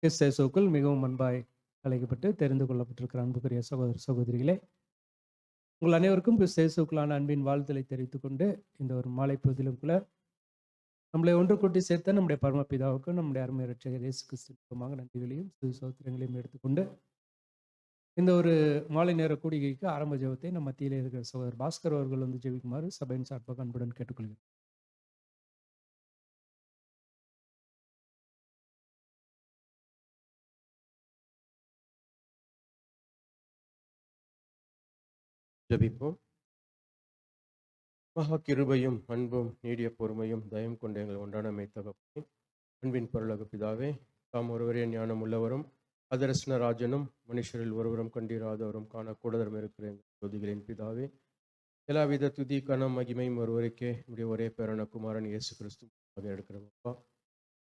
கிறிஸ்து இயேசுவுக்குள் மிகவும் அன்பாய் அழைக்கப்பட்டு தெரிந்து கொள்ளப்பட்டிருக்கிற அன்புக்குரிய சகோதர சகோதரிகளே, உங்கள் அனைவருக்கும் கிறிஸ்து இயேசுவுக்குள்ளான அன்பின் வாழ்த்தலை தெரிவித்துக் கொண்டு, இந்த ஒரு மாலை பொழுதிலும் கூட நம்மளை ஒன்று கூட்டி சேர்த்த நம்முடைய பரமபிதாவுக்கும் நம்முடைய அருமை இரட்சகர் இயேசு கிறிஸ்துவுக்குமாக நன்றிகளையும் சோத்திரங்களையும் எடுத்துக்கொண்டு, இந்த ஒரு மாலை நேர கூடிகைக்கு ஆரம்ப ஜெபத்தை நம் மத்தியிலே இருக்கிற சகோதரர் பாஸ்கர் அவர்கள் வந்து ஜெபிக்குமாறு சபையின் சார்பாக அன்புடன் கேட்டுக்கொள்கிறேன். ஜெபிப்போம். மகா கிருபையும் அன்பும் நீடிய பொறுமையும் தயம் கொண்ட எங்கள் ஒன்றான தகப்பனே, அன்பின் பரலோக பிதாவே, தாம் ஒருவரே ஞானம் உள்ளவரும் அதரசன ராஜனும் மனுஷரில் ஒருவரும் கண்டிராதவரும் காணக்கூடதரும் இருக்கிற எங்கள் ஜோதிகளின் பிதாவே, எல்லாவித துதி கனம் மகிமையும் ஒருவருக்கே உடைய ஒரே பேரான குமாரன் இயேசு கிறிஸ்துவாக எடுக்கிறோம்ப்பா.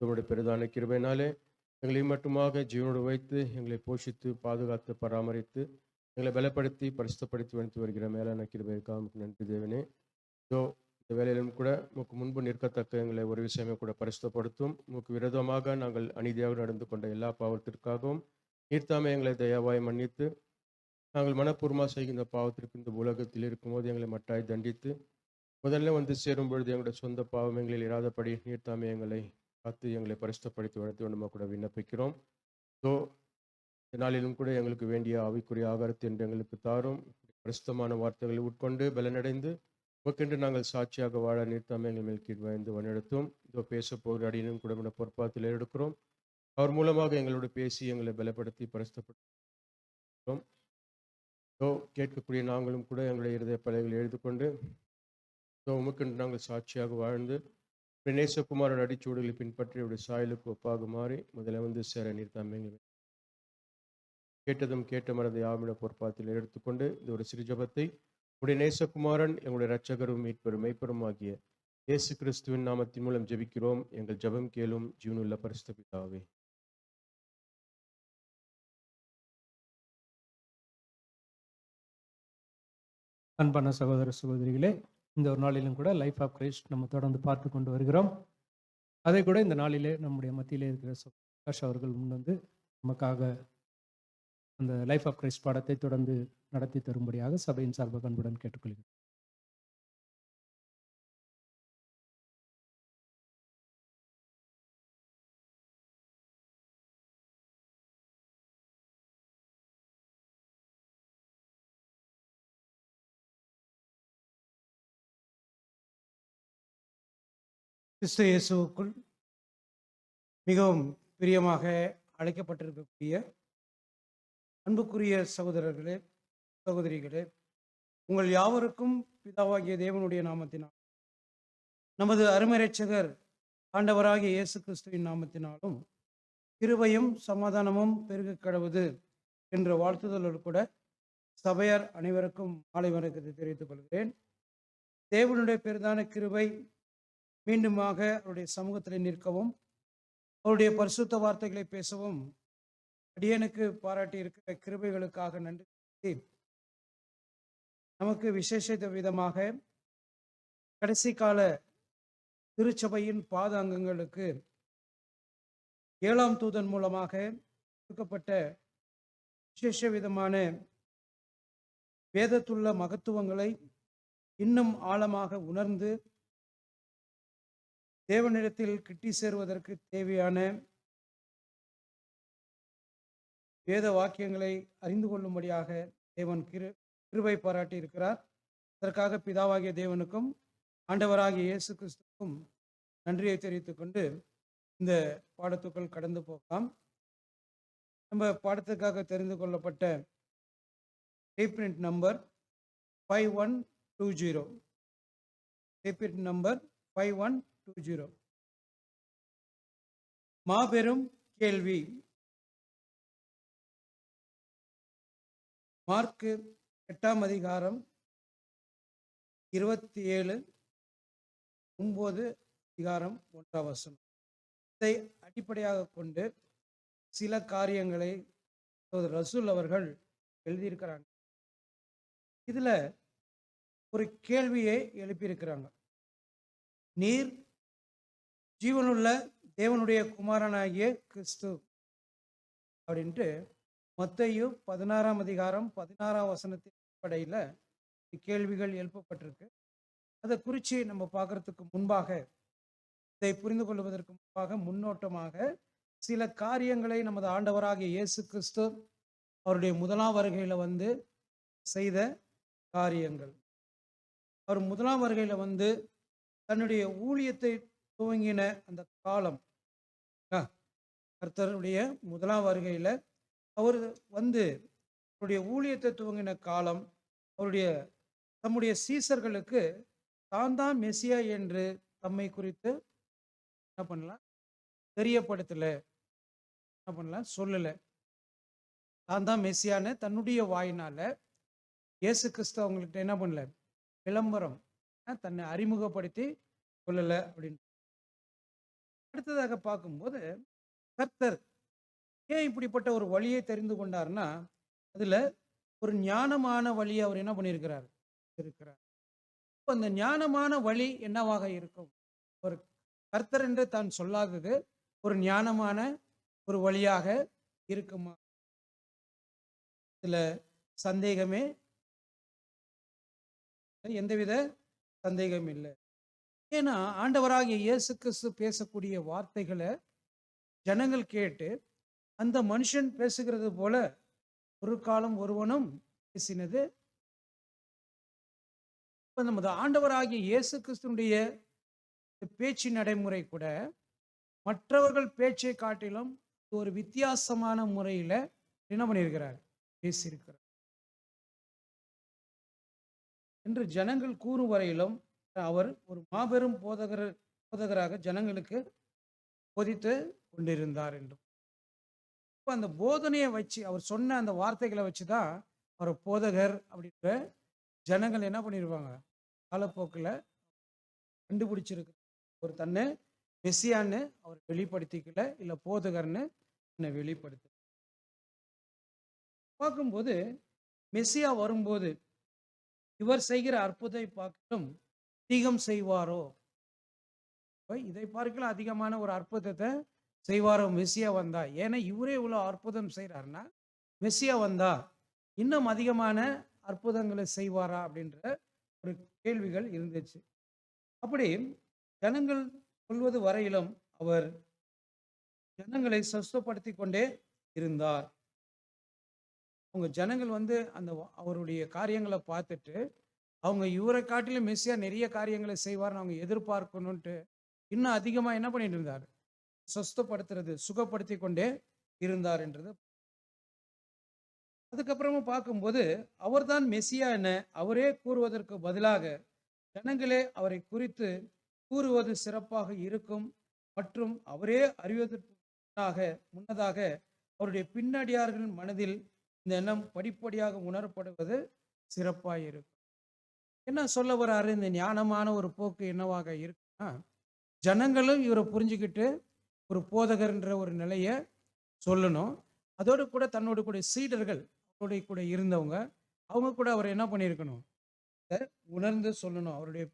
உங்களுடைய பெரிதான கிருபையினாலே எங்களை மட்டுமாக ஜீவனோடு வைத்து எங்களை போஷித்து பாதுகாத்து பராமரித்து எங்களை பலப்படுத்தி பரிசுத்தப்படுத்தி வந்து வருகிற மேலான கிருபைக்காக நமக்கு நன்றி தேவனே. இந்த வேலையிலும் கூட உமக்கு முன்பு நிற்கத்தக்க எங்களை ஒரு விஷயமே கூட பரிசுத்தப்படுத்தும். உமக்கு விரோதமாக நாங்கள் அநீதியாக நடந்து கொண்ட எல்லா பாவத்திற்காகவும் நீர்த்தாமே எங்களை தயவாய் மன்னித்து, நாங்கள் மனப்பூர்வமாக செய்கின்ற பாவத்திற்கு இந்த உலகத்தில் இருக்கும்போது எங்களை மட்டாய் தண்டித்து, முதல்ல வந்து சேரும் பொழுது எங்களுடைய சொந்த பாவம் எங்களில் இராதபடி நீர்த்தாமே எங்களை காத்து எங்களை பரிசுத்தப்படுத்தி வளர்த்து நம்ம கூட விண்ணப்பிக்கிறோம். இந்த நாளிலும் கூட எங்களுக்கு வேண்டிய ஆவிக்குரிய ஆகாரத்தை என்று எங்களுக்கு தாரும். பரிசுத்தமான வார்த்தைகளை உட்கொண்டு பலனடைந்து உமக்கென்று நாங்கள் சாட்சியாக வாழ நீர்த்தாமே எங்கள் மேல் கீழ் வாய்ந்து வழிநடத்தும். பேச போகிற அடியினும் கூட பொறுப்பாத்தில் எடுக்கிறோம். அவர் மூலமாக எங்களோடு பேசி எங்களை பலப்படுத்தி பரிசுத்தப்படுத்தும். கேட்கக்கூடிய நாங்களும் கூட எங்களுடைய இருதய பலகைகளை எழுதி கொண்டு உமக்கென்று நாங்கள் சாட்சியாக வாழ்ந்து நேசகுமாரன் அடிச்சூடுகளை பின்பற்றி அவருடைய சாயலுக்கு ஒப்பாக மாறி முதல்ல வந்து சேர நீர்த்தாமே கேட்டதும் கேட்ட மறந்த யாமிட பொறுப்பாத்தில் எடுத்துக்கொண்டு இந்த ஒரு சிறு ஜபத்தை உடைய நேசகுமாரன் எங்களுடைய இரட்சகரும் மீட்பெரும் மெய்ப்பெரும் ஆகிய இயேசு கிறிஸ்துவின் நாமத்தின் மூலம் ஜெபிக்கிறோம். எங்கள் ஜபம் கேளும் ஜீவனுள்ள பரிசுத்த பிதாவே. அன்பான சகோதர சகோதரிகளே, இந்த ஒரு நாளிலும் கூட லைஃப் ஆஃப் கிரைஸ்ட் நம்ம தொடர்ந்து பார்த்து கொண்டு வருகிறோம். அதை கூட இந்த நாளிலே நம்முடைய மத்தியிலே இருக்கிற பிரகாஷ் அவர்கள் முன் வந்து நமக்காக அந்த லைஃப் ஆஃப் கிரைஸ்ட் பாடத்தை தொடர்ந்து நடத்தி தரும்படியாக சபையின் சார்பாக அன்புடன் கேட்டுக்கொள்கிறேன். கிறிஸ்து இயேசுவுக்குள் மிகவும் பிரியமாக அழைக்கப்பட்டிருக்கக்கூடிய அன்புக்குரிய சகோதரர்களே, சகோதரிகளே, உங்கள் யாவருக்கும் பிதாவாகிய தேவனுடைய நாமத்தினால், நமது அருமை இரட்சகர் ஆண்டவராகிய இயேசு கிறிஸ்துவின் நாமத்தினாலும் கிருபையும் சமாதானமும் பெருக கடவுது என்ற வாழ்த்துதலோடு கூட சபையார் அனைவருக்கும் மாலை வணக்கத்தை தெரிவித்துக் கொள்கிறேன். தேவனுடைய பெரிதான கிருபை மீண்டுமாக அவருடைய சமூகத்தில் நிற்கவும், அவருடைய பரிசுத்த வார்த்தைகளை பேசவும் அடியனுக்கு பாராட்டி இருக்கிற கிருபைகளுக்காக நன்றி. நமக்கு விசேஷ விதமாக கடைசி கால திருச்சபையின் பாத அங்கங்களுக்கு 7ஆம் தூதன் மூலமாக கொடுக்கப்பட்ட விசேஷ விதமான வேதத்துள்ள மகத்துவங்களை இன்னும் ஆழமாக உணர்ந்து தேவனிடத்தில் கிட்டி சேருவதற்கு தேவையான வேத வாக்கியங்களை அறிந்து கொள்ளும்படியாக தேவன் கிருபை பாராட்டி இருக்கிறார். அதற்காக பிதாவாகிய தேவனுக்கும் ஆண்டவராகிய இயேசு கிறிஸ்துவுக்கும் நன்றியை தெரிவித்துக் கொண்டு இந்த பாடத்துக்குள் கடந்து போகலாம். நம்ம பாடத்துக்காக தெரிந்து கொள்ளப்பட்ட ரீப்ரிண்ட் நம்பர் 5120. Reprint number 5120. மாபெரும் கேள்வி. மார்க்கு 8ஆம் அதிகாரம் 27, 9 அதிகாரம் 1ஆம் வசனம். இதை அடிப்படையாக கொண்டு சில காரியங்களை ரசூல் அவர்கள் எழுதியிருக்கிறாங்க. இதுல ஒரு கேள்வியை எழுப்பியிருக்கிறாங்க. நீர் ஜீவனுள்ள தேவனுடைய குமாரனாகிய கிறிஸ்து அப்படின்ட்டு மத்தேயு 16ஆம் அதிகாரம் 16ஆம் வசனத்தின் அடிப்படையில் கேள்விகள் எழுப்பப்பட்டிருக்கு. அதை குறித்து நம்ம பார்க்கறதுக்கு முன்பாக, இதை புரிந்து கொள்வதற்கு முன்பாக முன்னோட்டமாக சில காரியங்களை நமது ஆண்டவராகிய இயேசு கிறிஸ்து அவருடைய முதலாம் வருகையில் வந்து செய்த காரியங்கள். அவர் முதலாம் வருகையில் வந்து தன்னுடைய ஊழியத்தை துவங்கின அந்த காலம், கர்த்தருடைய முதலாம் வருகையில் அவர் வந்து அவருடைய ஊழியத்தை துவங்கின காலம், அவருடைய தம்முடைய சீசர்களுக்கு தான் மெசியா என்று தம்மை குறித்து என்ன பண்ணலாம், தெரியப்படுத்தல, என்ன பண்ணலாம், சொல்லல. தான் மெசியான்னு தன்னுடைய வாயினால இயேசு கிறிஸ்து அவங்கள்ட்ட என்ன பண்ணல, விளம்பரம், தன்னை அறிமுகப்படுத்தி சொல்லல அப்படின்னு. அடுத்ததாக பார்க்கும்போது கர்த்தர் ஏன் இப்படிப்பட்ட ஒரு வழியை தெரிந்து கொண்டார்னா, அதுல ஒரு ஞானமான வழியை அவர் என்ன பண்ணியிருக்கிறார், இருக்கிறார். அந்த ஞானமான வழி என்னவாக இருக்கும்? ஒரு கர்த்தர் என்று தான் சொல்லாதது ஒரு ஞானமான ஒரு வழியாக இருக்குமா? இதுல சந்தேகமே, எந்தவித சந்தேகம் இல்லை. ஏன்னா ஆண்டவராகிய இயேசு கிறிஸ்து பேசக்கூடிய வார்த்தைகளை ஜனங்கள் கேட்டு அந்த மனுஷன் பேசுகிறது போல ஒரு காலம் ஒருவனும் பேசினது. நமது ஆண்டவராகிய இயேசு கிறிஸ்துனுடைய பேச்சு நடைமுறை கூட மற்றவர்கள் பேச்சை காட்டிலும் ஒரு வித்தியாசமான முறையில என்ன பண்ணியிருக்கிறார், பேசியிருக்கிறார் என்று ஜனங்கள் கூறும் வரையிலும் அவர் ஒரு மாபெரும் போதகராக ஜனங்களுக்கு போதித்து கொண்டிருந்தார் என்றும். அந்த போதனையை வச்சு, அவர் சொன்ன அந்த வார்த்தைகளை வச்சுதான் அவர் போதகர் அப்படின்ற ஜனங்கள் என்ன பண்ணிருவாங்க, காலப்போக்கில் கண்டுபிடிச்சிருக்கு. ஒரு தன்னை மெசியான்னு அவர் வெளிப்படுத்திக்கல, இல்லை போதகர்னு என்னை வெளிப்படுத்த பார்க்கும்போது மெசியா வரும்போது இவர் செய்கிற அற்புதத்தை பார்க்கலும் அதிகம் செய்வாரோ, இதை பார்க்கலாம் அதிகமான ஒரு அற்புதத்தை செய்வாரோ மெசியா வந்தா. ஏன்னா இவரே இவ்வளோ அற்புதம் செய்கிறாருன்னா மெசியா வந்தா இன்னும் அதிகமான அற்புதங்களை செய்வாரா அப்படின்ற ஒரு கேள்விகள் இருந்துச்சு. அப்படி ஜனங்கள் சொல்வது வரையிலும் அவர் ஜனங்களை சொஸ்தப்படுத்தி கொண்டே இருந்தார். அவங்க ஜனங்கள் வந்து அந்த அவருடைய காரியங்களை பார்த்துட்டு அவங்க இவரை காட்டிலும் மெசியா நிறைய காரியங்களை செய்வார்னு அவங்க எதிர்பார்க்கணும்ட்டு இன்னும் அதிகமாக என்ன பண்ணிட்டு இருந்தார், சொஸ்தப்படுத்துறது, சுகப்படுத்தி கொண்டே இருந்தார் என்றது. அதுக்கப்புறமா பார்க்கும்போது அவர்தான் மெசியா என அவரே கூறுவதற்கு பதிலாக ஜனங்களே அவரை குறித்து கூறுவது சிறப்பாக இருக்கும் மற்றும் அவரே அறிவதற்கு முன்னதாக அவருடைய பின்னடியார்களின் மனதில் இந்த எண்ணம் படிப்படியாக உணரப்படுவது சிறப்பாக இருக்கும். என்ன சொல்ல வராரு, இந்த ஞானமான ஒரு போக்கு என்னவாக இருக்குன்னா, ஜனங்களும் இவரை புரிஞ்சுக்கிட்டு ஒரு போதகர்ன்ற ஒரு நிலையை சொல்லணும். அதோடு கூட தன்னோட கூட சீடர்கள் அவருடைய கூட இருந்தவங்க அவங்க கூட அவர் என்ன பண்ணியிருக்கணும், உணர்ந்து சொல்லணும். அவருடைய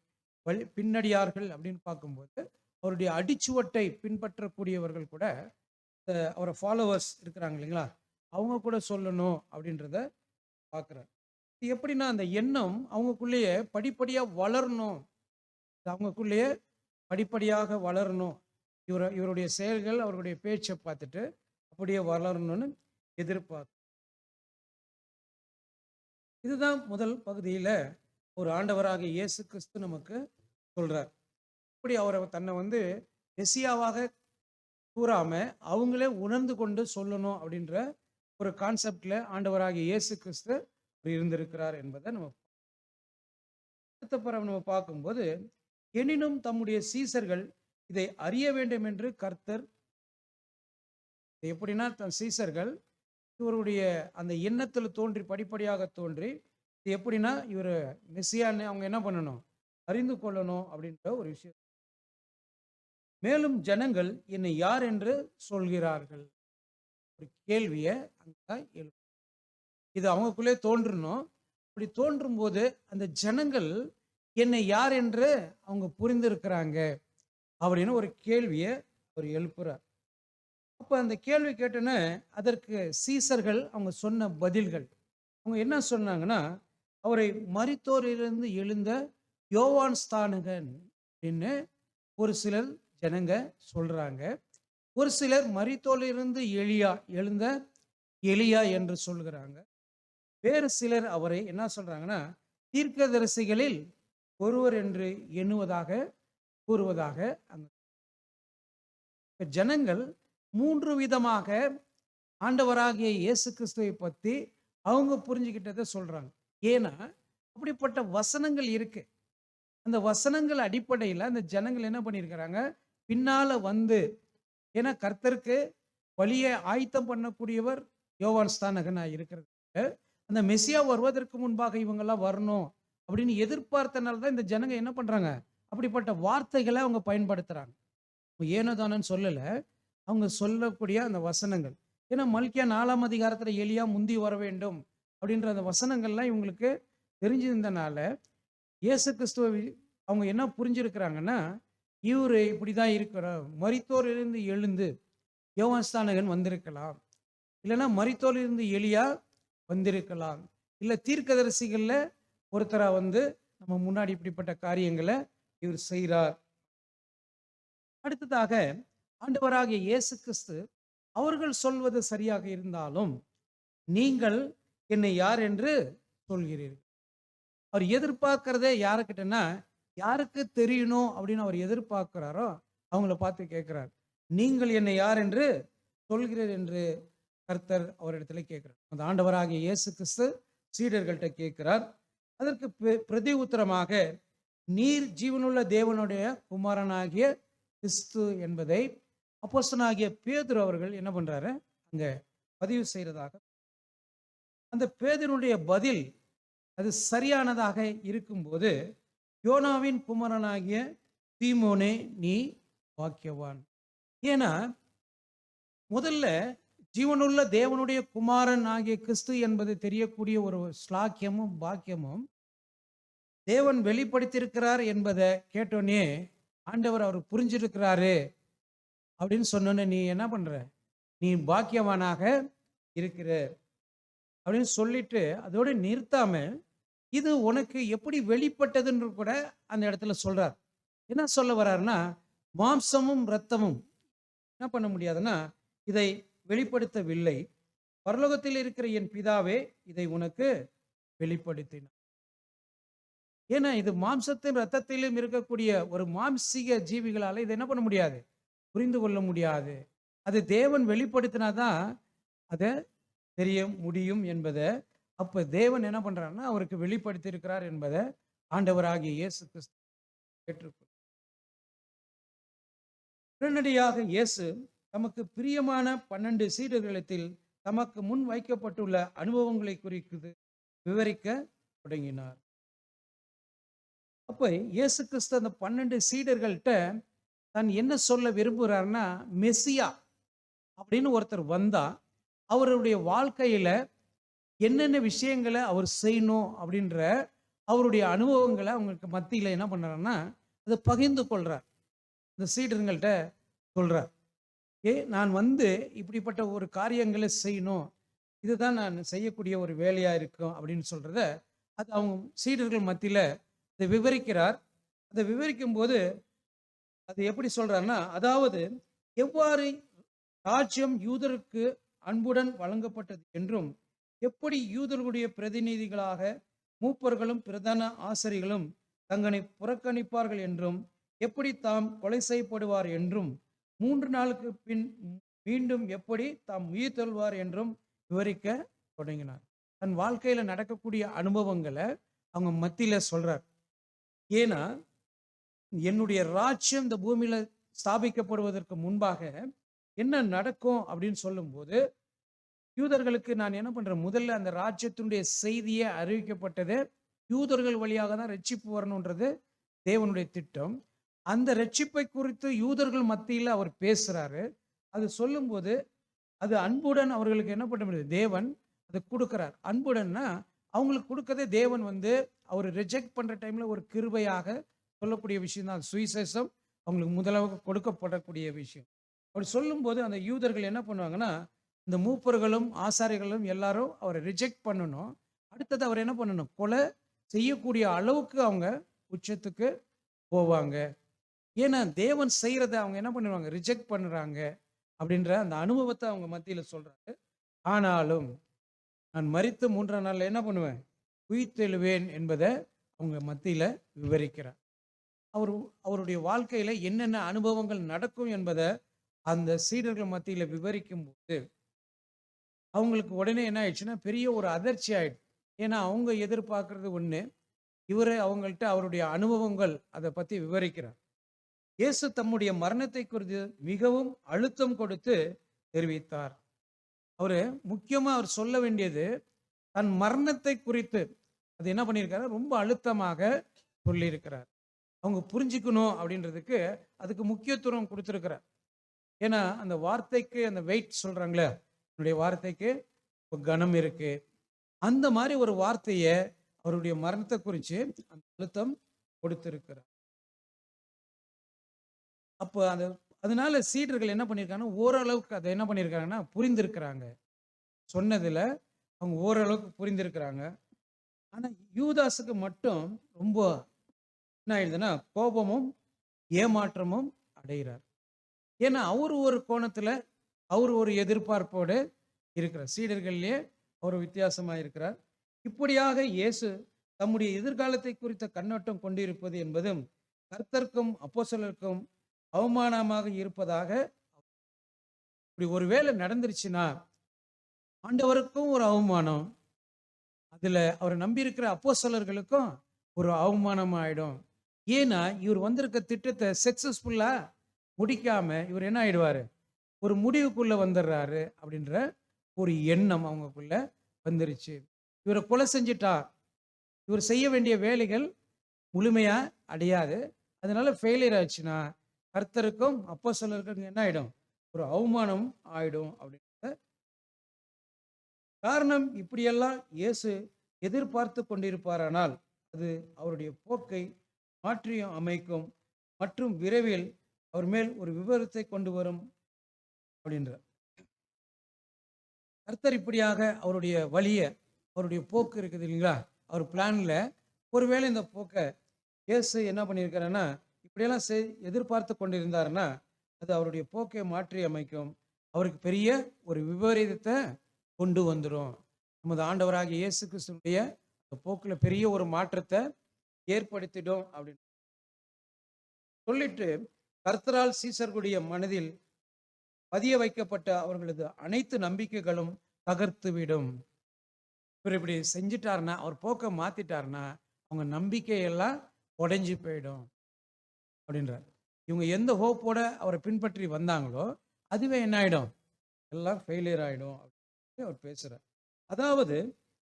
பின்னடியார்கள் அப்படின்னு பார்க்கும்போது அவருடைய அடிச்சுவட்டை பின்பற்றக்கூடியவர்கள் கூட, அவரை ஃபாலோவர்ஸ் இருக்கிறாங்க இல்லைங்களா, அவங்க கூட சொல்லணும் அப்படின்றத பார்க்குறார். எப்படின்னா அந்த எண்ணம் அவங்களுக்குள்ளேயே படிப்படியாக வளரணும், அவங்களுக்குள்ளேயே படிப்படியாக வளரணும். இவருடைய செயல்கள் அவருடைய பேச்சை பார்த்துட்டு அப்படியே வளரணும்னு எதிர்பார்க்க. இதுதான் முதல் பகுதியில் ஒரு ஆண்டவராக இயேசு கிறிஸ்து நமக்கு சொல்றார். இப்படி அவரை தன்னை வந்து மெசியாவாக கூறாம அவங்களே உணர்ந்து கொண்டு சொல்லணும் அப்படின்ற ஒரு கான்செப்ட்ல ஆண்டவராகிய இயேசு கிறிஸ்து இருந்திருக்கிறார் என்பதை நம்ம அடுத்த பரம் நம்ம பார்க்கும்போது, எனினும் தம்முடைய சீசர்கள் இதை அறிய வேண்டும் என்று கர்த்தர், எப்படின்னா தன் சீசர்கள் இவருடைய அந்த எண்ணத்தில் தோன்றி படிப்படியாக தோன்றி எப்படின்னா இவர் மெசியான்னு அவங்க என்ன பண்ணணும், அறிந்து கொள்ளணும் அப்படின்ற ஒரு விஷயம். மேலும் ஜனங்கள் என்னை யார் என்று சொல்கிறார்கள், ஒரு கேள்வியை அங்கே எழுப்பு. இது அவங்களுக்குள்ளே தோன்றணும். அப்படி தோன்றும் போது அந்த ஜனங்கள் என்னை யார் என்று அவங்க புரிந்திருக்கிறாங்க அப்படின்னு ஒரு கேள்வியை அவர் எழுப்புறார். அப்ப அப்போ அந்த கேள்வி கேட்டோன்னே அதற்கு சீசர்கள் அவங்க சொன்ன பதில்கள், அவங்க என்ன சொன்னாங்கன்னா, அவரை மரித்தோரிலிருந்து எழுந்த யோவான் ஸ்நானகன் அப்படின்னு ஒரு சிலர் ஜனங்க சொல்றாங்க. ஒரு சிலர் மரித்தோரிலிருந்து எழுந்த எலியா என்று சொல்கிறாங்க. வேறு சிலர் அவரை என்ன சொல்றாங்கன்னா, தீர்க்கதரிசிகளில் ஒருவர் என்று கூறுவதாக அங்க ஜனங்கள் 3 விதமாக ஆண்டவராகிய இயேசு கிறிஸ்துவை பத்தி அவங்க புரிஞ்சுக்கிட்டதை சொல்றாங்க. ஏன்னா, அப்படிப்பட்ட வசனங்கள் இருக்கு. அந்த வசனங்கள் அடிப்படையில அந்த ஜனங்கள் என்ன பண்ணியிருக்கிறாங்க, பின்னால வந்து ஏன்னா கர்த்தருக்கு வழியை ஆயத்தம் பண்ணக்கூடியவர் யோவான் ஸ்நானகனா இருக்கிறது. அந்த மெசியா வருவதற்கு முன்பாக இவங்கெல்லாம் வரணும் அப்படின்னு எதிர்பார்த்தனால தான் இந்த ஜனங்க என்ன பண்றாங்க, அப்படிப்பட்ட வார்த்தைகளை அவங்க பயன்படுத்துறாங்க. ஏனோ தானோன்னு சொல்லல, அவங்க சொல்லக்கூடிய அந்த வசனங்கள். ஏன்னா மல்கியா 4ஆம் அதிகாரத்துல எலியா முந்தி வர வேண்டும் அப்படின்ற அந்த வசனங்கள்லாம் இவங்களுக்கு தெரிஞ்சிருந்தனால இயேசு கிறிஸ்துவை அவங்க என்ன புரிஞ்சிருக்கிறாங்கன்னா, இவரு இப்படிதான் இருக்கிறார், மரித்தோரிலிருந்து எழுந்து யோவான் ஸ்நானகன் வந்திருக்கலாம், இல்லைன்னா மரித்தோரிலிருந்து எலியா வந்திருக்கலாம், இல்லை தீர்க்கதரிசிகள்ல ஒருத்தரா வந்து நம்ம முன்னாடி இப்படிப்பட்ட காரியங்களை இவர் செய்கிறார். அடுத்ததாக ஆண்டவராகிய இயேசு கிறிஸ்து அவர்கள் சொல்வது சரியாக இருந்தாலும், நீங்கள் என்னை யார் என்று சொல்கிறீர்கள். அவர் எதிர்பார்க்கிறதே யாருக்கிட்டனா, யாருக்கு தெரியணும் அப்படின்னு அவர் எதிர்பார்க்கிறாரோ அவங்கள பார்த்து கேட்கிறார். நீங்கள் என்னை யார் என்று சொல்கிறீர் என்று கர்த்தர் அவரிடத்துல கேட்கிறார். அந்த ஆண்டவராகிய இயேசு கிறிஸ்து சீடர்கள்ட்ட கேட்கிறார். அதற்கு பிரதி உத்தரமாக, நீர் ஜீவனுள்ள தேவனுடைய குமாரனாகிய கிறிஸ்து என்பதை அப்போஸ்தலனாகிய பேதுரு அவர்கள் என்ன பண்றாரு, அங்க பதிவு செய்யறதாக. அந்த பேதுருடைய பதில் அது சரியானதாக இருக்கும்போது, யோனாவின் குமாரனாகிய சீமோனே நீ பாக்கியவான். ஏன்னா முதல்ல ஜீவனுள்ள தேவனுடைய குமாரன் ஆகிய கிறிஸ்து என்பது தெரியக்கூடிய ஒரு ஸ்லாக்கியமும் பாக்கியமும் தேவன் வெளிப்படுத்தியிருக்கிறார் என்பதை கேட்டோன்னே ஆண்டவர் அவர் புரிஞ்சிருக்கிறாரு அப்படின்னு சொன்னோன்னே, நீ என்ன பண்ற, நீ பாக்கியவானாக இருக்கிற அப்படின்னு சொல்லிட்டு அதோடு நிறுத்தாம, இது உனக்கு எப்படி வெளிப்பட்டதுன்னு கூட அந்த இடத்துல சொல்றார். என்ன சொல்ல வர்றாருன்னா, மாம்சமும் இரத்தமும் என்ன பண்ண முடியாதுன்னா இதை வெளிப்படுத்தவில்லை, பரலோகத்தில் இருக்கிற என் பிதாவே இதை உனக்கு வெளிப்படுத்தினார். ஏன்னா இது மாம்சத்தின் இரத்தத்திலும் இருக்கக்கூடிய ஒரு மாம்சீக ஜீவிகளால இதை என்ன பண்ண முடியாது, புரிந்து கொள்ள முடியாது. அது தேவன் வெளிப்படுத்தினாதான் அதை தெரிய முடியும் என்பதை அப்ப தேவன் என்ன பண்றாருன்னா அவருக்கு வெளிப்படுத்தி இருக்கிறார் என்பதை ஆண்டவராகிய இயேசு கிறிஸ்து ஏற்றுக்கொள். உடனடியாக இயேசு தமக்கு பிரியமான 12 சீடர்களிடத்தில் தமக்கு முன் வைக்கப்பட்டுள்ள அனுபவங்களை குறித்து விவரிக்க தொடங்கினார். அப்ப இயேசு கிறிஸ்து அந்த 12 சீடர்கள்ட்ட தான் என்ன சொல்ல விரும்புகிறார்னா, மெசியா அப்படின்னு ஒருத்தர் வந்தா அவருடைய வாழ்க்கையில என்னென்ன விஷயங்களை அவர் செய்யணும் அப்படின்ற அவருடைய அனுபவங்களை அவங்களுக்கு மத்தியில் என்ன பண்றாருன்னா அதை பகிர்ந்து கொள்றார். இந்த சீடர்கள்ட்ட சொல்றார், நான் வந்து இப்படிப்பட்ட ஒரு காரியங்களை செய்யணும், இதுதான் நான் செய்யக்கூடிய ஒரு வேலையா இருக்கும் அப்படின்னு சொல்றத அது அவங்க சீடர்கள் மத்தியில் அதை விவரிக்கிறார். அதை விவரிக்கும் போது அது எப்படி சொல்றாருன்னா, அதாவது எவ்வாறு ராஜ்யம் யூதருக்கு அன்புடன் வழங்கப்பட்டது என்றும், எப்படி யூதர்களுடைய பிரதிநிதிகளாக மூப்பர்களும் பிரதான ஆசாரிகளும் தங்களை புறக்கணிப்பார்கள் என்றும், எப்படி தாம் கொலை செய்யப்படுவார் என்றும், 3 நாளுக்கு பின் மீண்டும் எப்படி தாம் உயிர் தள்ளுவார் என்றும் விவரிக்க தொடங்கினார். தன் வாழ்க்கையில நடக்கக்கூடிய அனுபவங்களை அவங்க மத்தியில சொல்றார். ஏன்னா என்னுடைய ராஜ்யம் இந்த பூமியில ஸ்தாபிக்கப்படுவதற்கு முன்பாக என்ன நடக்கும் அப்படின்னு சொல்லும்போது, யூதர்களுக்கு நான் என்ன பண்றேன், முதல்ல அந்த ராஜ்யத்தினுடைய செய்தியை அறிவிக்கப்பட்டது யூதர்கள் வழியாக தான் ரட்சிப்பு வரணுன்றது தேவனுடைய திட்டம். அந்த ரட்சிப்பை குறித்து யூதர்கள் மத்தியில் அவர் பேசுறாரு. அது சொல்லும்போது அது அன்புடன் அவர்களுக்கு என்ன பண்ண முடியாது, தேவன் அதை கொடுக்கிறார். அன்புடன்னா அவங்களுக்கு கொடுக்கறதே தேவன் வந்து அவர் ரிஜெக்ட் பண்ற டைம்ல ஒரு கிருபையாக சொல்லக்கூடிய விஷயம் தான் சுவிசேஷம். அவங்களுக்கு முதலாக கொடுக்கப்படக்கூடிய விஷயம். அப்படி சொல்லும்போது அந்த யூதர்கள் என்ன பண்ணுவாங்கன்னா, இந்த மூப்பர்களும் ஆசாரிகளும் எல்லாரும் அவரை ரிஜெக்ட் பண்ணணும். அடுத்தது அவர் என்ன பண்ணணும், கொலை செய்யக்கூடிய அளவுக்கு அவங்க உச்சத்துக்கு போவாங்க. ஏன்னா தேவன் செய்யறத அவங்க என்ன பண்ணுவாங்க, ரிஜெக்ட் பண்ணுறாங்க அப்படின்ற அந்த அனுபவத்தை அவங்க மத்தியில் சொல்றாரு. ஆனாலும் நான் மரித்து 3ஆம் நாள்ல என்ன பண்ணுவேன், உயிர்த்தெழுவேன் என்பதை அவங்க மத்தியில் விவரிக்கிறார். அவருடைய வாழ்க்கையில என்னென்ன அனுபவங்கள் நடக்கும் என்பதை அந்த சீடர்கள் மத்தியில் விவரிக்கும் போது அவங்களுக்கு உடனே என்ன ஆயிடுச்சுன்னா பெரிய ஒரு அதிர்ச்சி ஆயிடுச்சு. ஏன்னா அவங்க எதிர்பார்க்கறது ஒண்ணு, இவரு அவங்கள்ட்ட அவருடைய அனுபவங்கள் அதை பத்தி விவரிக்கிறார். இயேசு தம்முடைய மரணத்தை குறித்து மிகவும் அழுத்தம் கொடுத்து தெரிவித்தார். அவரு முக்கியமா அவர் சொல்ல வேண்டியது தன் மரணத்தை குறித்து அது என்ன பண்ணியிருக்காரு, ரொம்ப அழுத்தமாக சொல்லியிருக்கிறார். அவங்க புரிஞ்சுக்கணும் அப்படின்றதுக்கு அதுக்கு முக்கியத்துவம் கொடுத்திருக்கிறார். ஏன்னா அந்த வார்த்தைக்கு அந்த வெயிட் சொல்றாங்களே, என்னுடைய வார்த்தைக்கு ஒரு கனம் இருக்கு, அந்த மாதிரி ஒரு வார்த்தையை அவருடைய மரணத்தை குறித்து அந்த அழுத்தம் கொடுத்திருக்கிறார். அப்போ அதனால சீடர்கள் என்ன பண்ணியிருக்காங்கன்னா ஓரளவுக்கு அதை என்ன பண்ணியிருக்காங்கன்னா புரிந்திருக்கிறாங்க. சொன்னதுல அவங்க ஓரளவுக்கு புரிந்திருக்கிறாங்க. ஆனா யூதாஸுக்கு மட்டும் ரொம்ப என்ன ஆயிடுதுன்னா கோபமும் ஏமாற்றமும் அடைகிறார். ஏன்னா அவர் ஒரு கோணத்துல அவர் ஒரு எதிர்பார்ப்போடு இருக்கிறார். சீடர்கள்லயே அவர் வித்தியாசமா இருக்கிறார். இப்படியாக இயேசு தம்முடைய எதிர்காலத்தை குறித்த கண்ணோட்டம் கொண்டிருப்பது என்பதும் கர்த்தருக்கும் அப்போஸ்தலருக்கும் அவமானமாக இருப்பதாக. இப்படி ஒருவேளை நடந்துருச்சுன்னா ஆண்டவருக்கும் ஒரு அவமானம், அதுல அவர் நம்பியிருக்கிற அப்போஸ்தலர்களுக்கும் ஒரு அவமானம் ஆயிடும். ஏன்னா இவர் வந்திருக்க திட்டத்தை சக்சஸ்ஃபுல்லா முடிக்காம இவர் என்ன ஆயிடுவாரு, ஒரு முடிவுக்குள்ள வந்துடுறாரு அப்படின்ற ஒரு எண்ணம் அவங்களுக்குள்ள வந்துருச்சு. இவரை கொலை செஞ்சிட்டா இவர் செய்ய வேண்டிய வேலைகள் முழுமையா அடையாது. அதனால ஃபெயிலியர் ஆச்சுன்னா கர்த்தருக்கும் அப்போஸ்தலருக்கும் என்ன ஆயிடும், ஒரு அவமானம் ஆயிடும் அப்படின்ற காரணம். இப்படியெல்லாம் இயேசு எதிர்பார்த்து கொண்டிருப்பாரானால் அது அவருடைய போக்கை மாற்றி அமைக்கும் மற்றும் விரைவில் அவர் மேல் ஒரு விவரத்தை கொண்டு வரும் அப்படின்றார். கர்த்தர் இப்படியாக அவருடைய வழியை, அவருடைய போக்கு இருக்குது இல்லைங்களா, அவர் பிளான்ல ஒருவேளை இந்த போக்கை இயேசு என்ன பண்ணியிருக்காருன்னா இப்படியெல்லாம் எதிர்பார்த்து கொண்டிருந்தாருன்னா அது அவருடைய போக்கை மாற்றி அமைக்கும், அவருக்கு பெரிய ஒரு விபரீதத்தை கொண்டு வந்துடும். நமது ஆண்டவராகிய இயேசு கிறிஸ்துடைய போக்குல பெரிய ஒரு மாற்றத்தை ஏற்படுத்திடும் அப்படின்னு சொல்லிட்டு கர்த்தரால் சீசர்களுடைய மனதில் பதிய வைக்கப்பட்ட அவர்களது அனைத்து நம்பிக்கைகளும் தகர்த்துவிடும். இவர் இப்படி செஞ்சிட்டாருன்னா, அவர் போக்கை மாத்திட்டாருன்னா அவங்க நம்பிக்கையெல்லாம் உடைஞ்சு போயிடும் அப்படின்றார். இவங்க எந்த ஹோப்போட அவரை பின்பற்றி வந்தாங்களோ அதுவே என்ன ஆயிடும், எல்லாம் ஃபெயிலியர் ஆயிடும் அப்படின்னு அவர் பேசுறார். அதாவது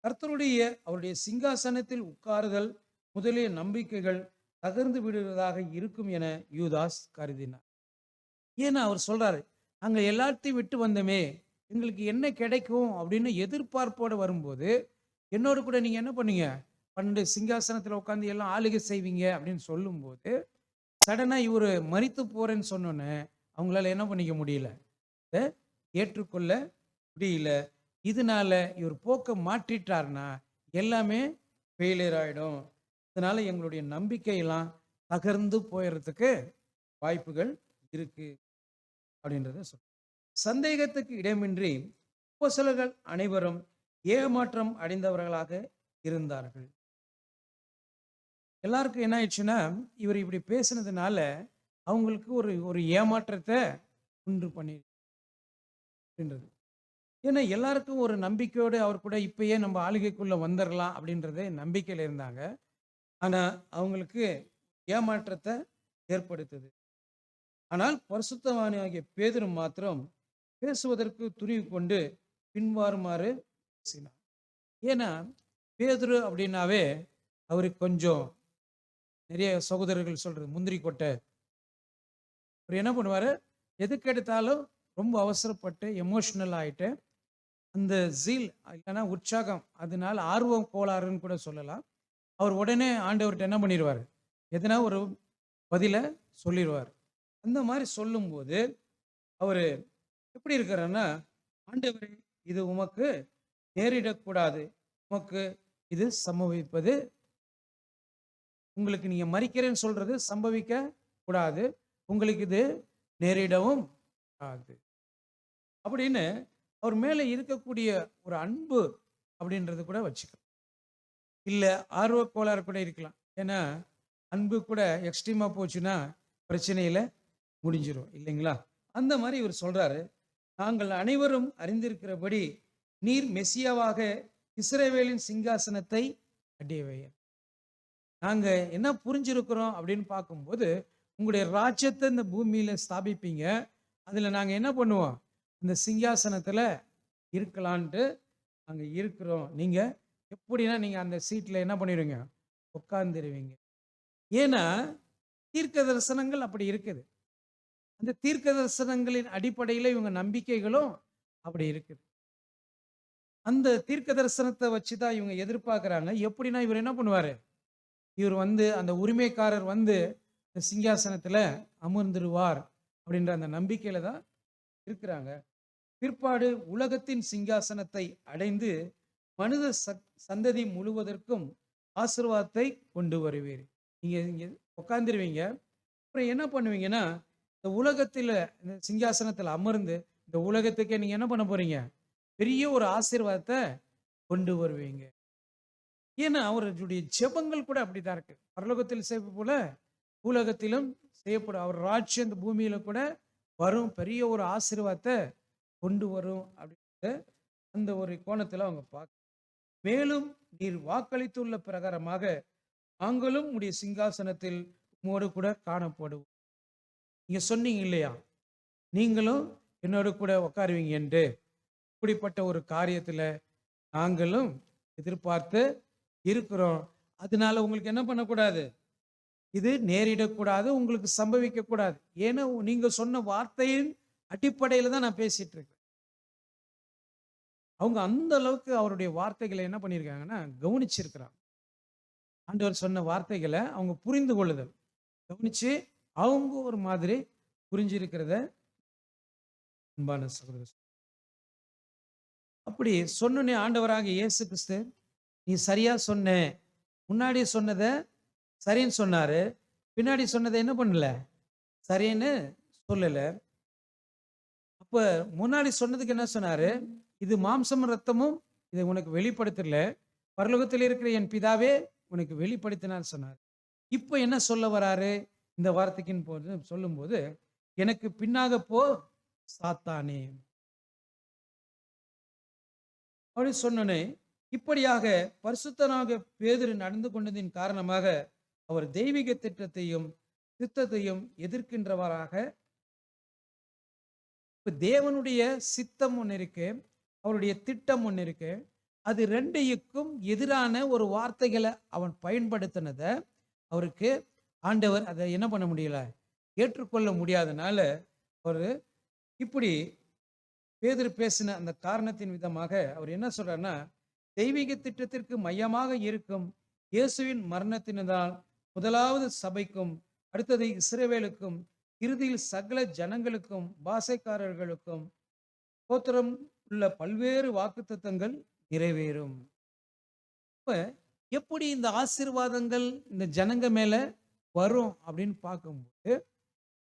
கர்த்தருடைய அவருடைய சிங்காசனத்தில் உட்காருதல் முதலிய நம்பிக்கைகள் தகர்ந்து விடுவதாக இருக்கும் என யூதாஸ் கருதினார். ஏன்னா அவர் சொல்றாரு, அங்க எல்லாத்தையும் விட்டு வந்தோமே, எங்களுக்கு என்ன கிடைக்கும் அப்படின்னு எதிர்பார்ப்போடு வரும்போது என்னோடு கூட நீங்க என்ன பண்ணீங்க, 12 சிங்காசனத்துல உட்காந்து எல்லாம் ஆளுகை செய்வீங்க அப்படின்னு சொல்லும்போது சடனா இவரு மரித்து போறேன்னு சொன்னோன்னே அவங்களால என்ன பண்ணிக்க முடியல, ஏற்றுக்கொள்ள முடியல. இதனால இவர் போக்க மாற்றிட்டார்னா எல்லாமே ஃபெயிலியர் ஆயிடும். இதனால எங்களுடைய நம்பிக்கையெல்லாம் தகர்ந்து போயிடுறதுக்கு வாய்ப்புகள் இருக்கு அப்படின்றத சொல்ற. சந்தேகத்துக்கு இடமின்றி அப்போஸ்தலர்கள் அனைவரும் ஏமாற்றம் அடைந்தவர்களாக இருந்தார்கள். எல்லாருக்கும் என்ன ஆயிடுச்சுன்னா இவர் இப்படி பேசினதுனால அவங்களுக்கு ஒரு ஒரு ஏமாற்றத்தை உண்டு பண்ணி அப்படின்றது. ஏன்னா எல்லாருக்கும் ஒரு நம்பிக்கையோடு அவர் கூட இப்பயே நம்ம ஆளுகைக்குள்ள வந்துடலாம் அப்படின்றதே நம்பிக்கையில் இருந்தாங்க. ஆனா அவங்களுக்கு ஏமாற்றத்தை ஏற்படுத்துது. ஆனால் பரிசுத்தவானியாகிய பேதுரு மாத்திரம் பேசுவதற்கு துணிவு கொண்டு பின்வாருமாறு பேசினார். ஏன்னா பேதுரு அப்படின்னாவே அவருக்கு கொஞ்சம் நிறைய சகோதரர்கள் சொல்றது முந்திரி கொட்டை. அவர் என்ன பண்ணுவாரு, எதுக்கு எடுத்தாலும் ரொம்ப அவசரப்பட்டு எமோஷனல் ஆயிட்டு அந்த ஜீல் இல்லைன்னா உற்சாகம், அதனால ஆர்வம் கோளாறுன்னு கூட சொல்லலாம், அவர் உடனே ஆண்டவர்கிட்ட என்ன பண்ணிடுவார், எதனா ஒரு பதிலை சொல்லிடுவார். அந்த மாதிரி சொல்லும்போது அவரு எப்படி இருக்கிறாருன்னா, ஆண்டவரே இது உமக்கு நேரிடக்கூடாது, உமக்கு இது சம்பவிப்பது, உங்களுக்கு நீங்க மரிக்கிறேன்னு சொல்றது சம்பவிக்க கூடாது, உங்களுக்கு இது நேரிடவும் கூடாது அப்படின்னு அவர் மேல இருக்கக்கூடிய ஒரு அன்பு அப்படின்றது கூட வச்சுக்கலாம். இல்ல ஆர்வ கோளாறு கூட இருக்கலாம். ஏன்னா அன்பு கூட எக்ஸ்ட்ரீமா போச்சுன்னா பிரச்சனையில முடிஞ்சிரும் இல்லைங்களா? அந்த மாதிரி இவர் சொல்றாரு, நாங்கள் அனைவரும் அறிந்திருக்கிறபடி நீர் மெசியாவாக இஸ்ரவேலின் சிங்காசனத்தை அடியவைய. நாங்க என்ன புரிஞ்சிருக்கிறோம் அப்படின்னு பார்க்கும்போது, உங்களுடைய ராஜ்யத்தை இந்த பூமியில ஸ்தாபிப்பீங்க, அதுல நாங்க என்ன பண்ணுவோம், இந்த சிங்காசனத்துல இருக்கலான்ட்டு நாங்க இருக்கிறோம். நீங்க எப்படின்னா நீங்க அந்த சீட்ல என்ன பண்ணிடுவீங்க, உட்கார்ந்துருவீங்க. ஏன்னா தீர்க்க தரிசனங்கள் அப்படி இருக்குது. அந்த தீர்க்க தரிசனங்களின் அடிப்படையில இவங்க நம்பிக்கைகளும் அப்படி இருக்குது. அந்த தீர்க்க தரிசனத்தை வச்சுதான் இவங்க எதிர்பார்க்கிறாங்க. எப்படின்னா இவர் என்ன பண்ணுவாரு, இவர் வந்து அந்த உரிமைக்காரர் வந்து இந்த சிங்காசனத்துல அமர்ந்துருவார் அப்படின்ற அந்த நம்பிக்கையில தான் இருக்கிறாங்க. பிற்பாடு உலகத்தின் சிங்காசனத்தை அடைந்து மனித சந்ததி முழுவதற்கும் ஆசீர்வாதத்தை கொண்டு வருவீர். நீங்க இங்க உட்கார்ந்துருவீங்க. அப்புறம் என்ன பண்ணுவீங்கன்னா, இந்த உலகத்துல இந்த சிங்காசனத்துல அமர்ந்து இந்த உலகத்துக்கே நீங்க என்ன பண்ண போறீங்க, பெரிய ஒரு ஆசீர்வாதத்தை கொண்டு வருவீங்க. ஏன்னா அவருடைய ஜெபங்கள் கூட அப்படிதான் இருக்கு. பரலோகத்தில் செய்வது போல பூலோகத்திலும் செய்யப்படும். அவர் ராஜ்யம் இந்த பூமியில கூட வரும், பெரிய ஒரு ஆசீர்வாதத்தை கொண்டு வரும் அப்படின்ற அந்த ஒரு கோணத்துல அவங்க பார்க்க. மேலும் நீர் வாக்களித்துள்ள பிரகாரமாக நாங்களும் உடைய சிங்காசனத்தில் உம்மோடு கூட காணப்படுவோம். நீங்க சொன்னீங்க இல்லையா, நீங்களும் என்னோடு கூட உட்காருவீங்க என்று. இப்படிப்பட்ட ஒரு காரியத்துல நாங்களும் எதிர்பார்த்து இருக்கிறோம். அதனால உங்களுக்கு என்ன பண்ணக்கூடாது, இது நேரிடக்கூடாது, உங்களுக்கு சம்பவிக்க கூடாது. ஏன்னா நீங்க சொன்ன வார்த்தையின் அடிப்படையில தான் நான் பேசிட்டு இருக்கேன். அவங்க அந்த அளவுக்கு அவருடைய வார்த்தைகளை என்ன பண்ணியிருக்காங்கன்னா கவனிச்சிருக்கிறாங்க. ஆண்டவர் சொன்ன வார்த்தைகளை அவங்க புரிந்து கொள்ளுதல் கவனிச்சு அவங்க ஒரு மாதிரி புரிஞ்சிருக்கிறத அன்பான சகோதரர். அப்படி சொன்னே ஆண்டவராக இயேசு கிறிஸ்து, நீ சரியா சொன்ன, முன்னாடி சொன்னதை சரின்னு சொன்னாரு, பின்னாடி சொன்னதை என்ன பண்ணல, சரின்னு சொல்லல. அப்ப முன்னாடி சொன்னதுக்கு என்ன சொன்னாரு, இது மாம்சம் ரத்தமும் இதை உனக்கு வெளிப்படுத்தல, பரலோகத்தில் இருக்கிற என் பிதாவே உனக்கு வெளிப்படுத்தினார் சொன்னார். இப்ப என்ன சொல்ல வராரு இந்த வார்த்தைக்குன்னு போது சொல்லும்போது, எனக்கு பின்னாக போ சாத்தானே அப்படி சொன்னனே. இப்படியாக பரிசுத்தனாக பேதுரு நடந்து கொண்டதின் காரணமாக அவர் தெய்வீக திட்டத்தையும் சித்தத்தையும் எதிர்க்கின்றவராக. இப்ப தேவனுடைய சித்தம் ஒன்று இருக்கு, அவருடைய திட்டம் ஒன்று இருக்கு. அது ரெண்டையும் எதிரான ஒரு வார்த்தைகளை அவன் பயன்படுத்தினத அவருக்கு ஆண்டவர் அதை என்ன பண்ண முடியல, ஏற்றுக்கொள்ள முடியாதனால அவர் இப்படி பேதுரு பேசின அந்த காரணத்தின் விதமாக அவர் என்ன சொல்றாருன்னா, தெய்வீக திட்டத்திற்கு மையமாக இருக்கும் இயேசுவின் மரணத்தினால் முதலாவது சபைக்கும், அடுத்தது இஸ்ரவேலுக்கும், இறுதியில் சகல ஜனங்களுக்கும், பாஷைக்காரர்களுக்கும் கோத்திரம் உள்ள பல்வேறு வாக்குத்தத்தங்கள் நிறைவேறும். இப்ப எப்படி இந்த ஆசீர்வாதங்கள் இந்த ஜனங்க மேல வரும் அப்படின்னு பார்க்கும்போது,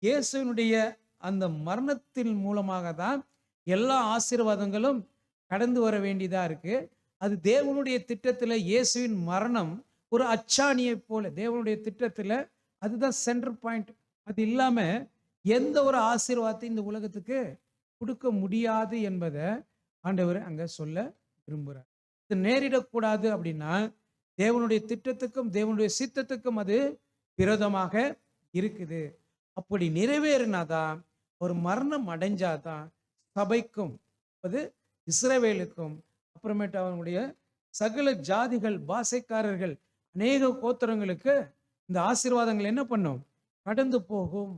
இயேசுவினுடைய அந்த மரணத்தின் மூலமாக தான் எல்லா ஆசீர்வாதங்களும் கடந்து வர வேண்டியதா இருக்கு. அது தேவனுடைய திட்டத்துல இயேசுவின் மரணம் ஒரு அச்சாணியை போல தேவனுடைய திட்டத்துல அதுதான் சென்டர் பாயிண்ட். அது இல்லாம எந்த ஒரு ஆசீர்வாதத்தையும் இந்த உலகத்துக்கு கொடுக்க முடியாது என்பதை ஆண்டவர் அங்க சொல்ல விரும்புகிறார். இது நேரிடக்கூடாது அப்படின்னா தேவனுடைய திட்டத்துக்கும் தேவனுடைய சித்தத்துக்கும் அது விரோதமாக இருக்குது. அப்படி நிறைவேறினாதான், ஒரு மரணம் அடைஞ்சாதான் சபைக்கும் அது இஸ்ரவேலுக்கும் அப்புறமேட்டு அவனுடைய சகல ஜாதிகள் பாஷைக்காரர்கள் அநேக கோத்திரங்களுக்கு இந்த ஆசீர்வாதங்கள் என்ன பண்ணும், கடந்து போகும்.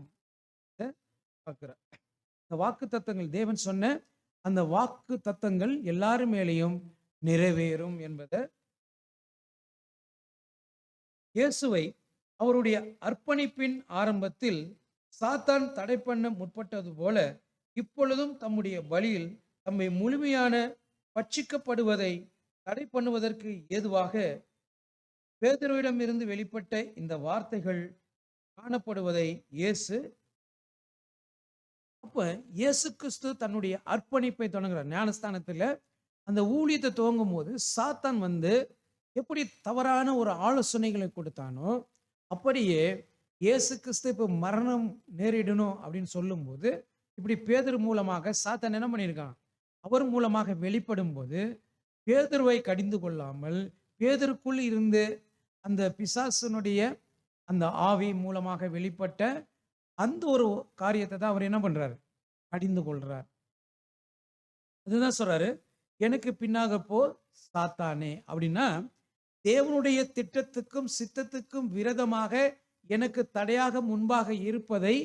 இந்த வாக்கு தத்தங்கள் தேவன் சொன்ன அந்த வாக்கு தத்தங்கள் எல்லாரும் மேலேயும் நிறைவேறும் என்பதை, இயேசுவை அவருடைய அர்ப்பணிப்பின் ஆரம்பத்தில் சாத்தான் தடை பண்ண முற்பட்டது போல இப்பொழுதும் தம்முடைய பலியில் தம்மை முழுமையான பட்சிக்கப்படுவதை தடை பண்ணுவதற்கு ஏதுவாக பேதுருவிடமிருந்து வெளிப்பட்ட இந்த வார்த்தைகள் காணப்படுவதை இயேசு அப்ப இயேசு கிறிஸ்து தன்னுடைய அர்ப்பணிப்பை தொடங்குறார். ஞானஸ்தானத்துல அந்த ஊழியத்தை துவங்கும் போது சாத்தான் வந்து எப்படி தவறான ஒரு ஆலோசனைகளை கொடுத்தானோ, அப்படியே இயேசு கிறிஸ்து இப்ப மரணம் நேரிடணும் அப்படின்னு சொல்லும்போது, இப்படி பேதுரு மூலமாக சாத்தான் என்ன பண்ணியிருக்கான், அவர் மூலமாக வெளிப்படும் போது பேதுருவை கடிந்து கொள்ளாமல் பேதுருக்குள் இருந்து அந்த பிசாசனுடைய அந்த ஆவி மூலமாக வெளிப்பட்ட அந்த ஒரு காரியத்தை தான் அவர் என்ன பண்றாரு, கடிந்து கொள்றார். அதுதான் சொல்றாரு, எனக்கு பின்னாக போ சாத்தானே. அப்படின்னா தேவனுடைய திட்டத்துக்கும் சித்தத்துக்கும் விரோதமாக எனக்கு தடையாக முன்பாக இருப்பதை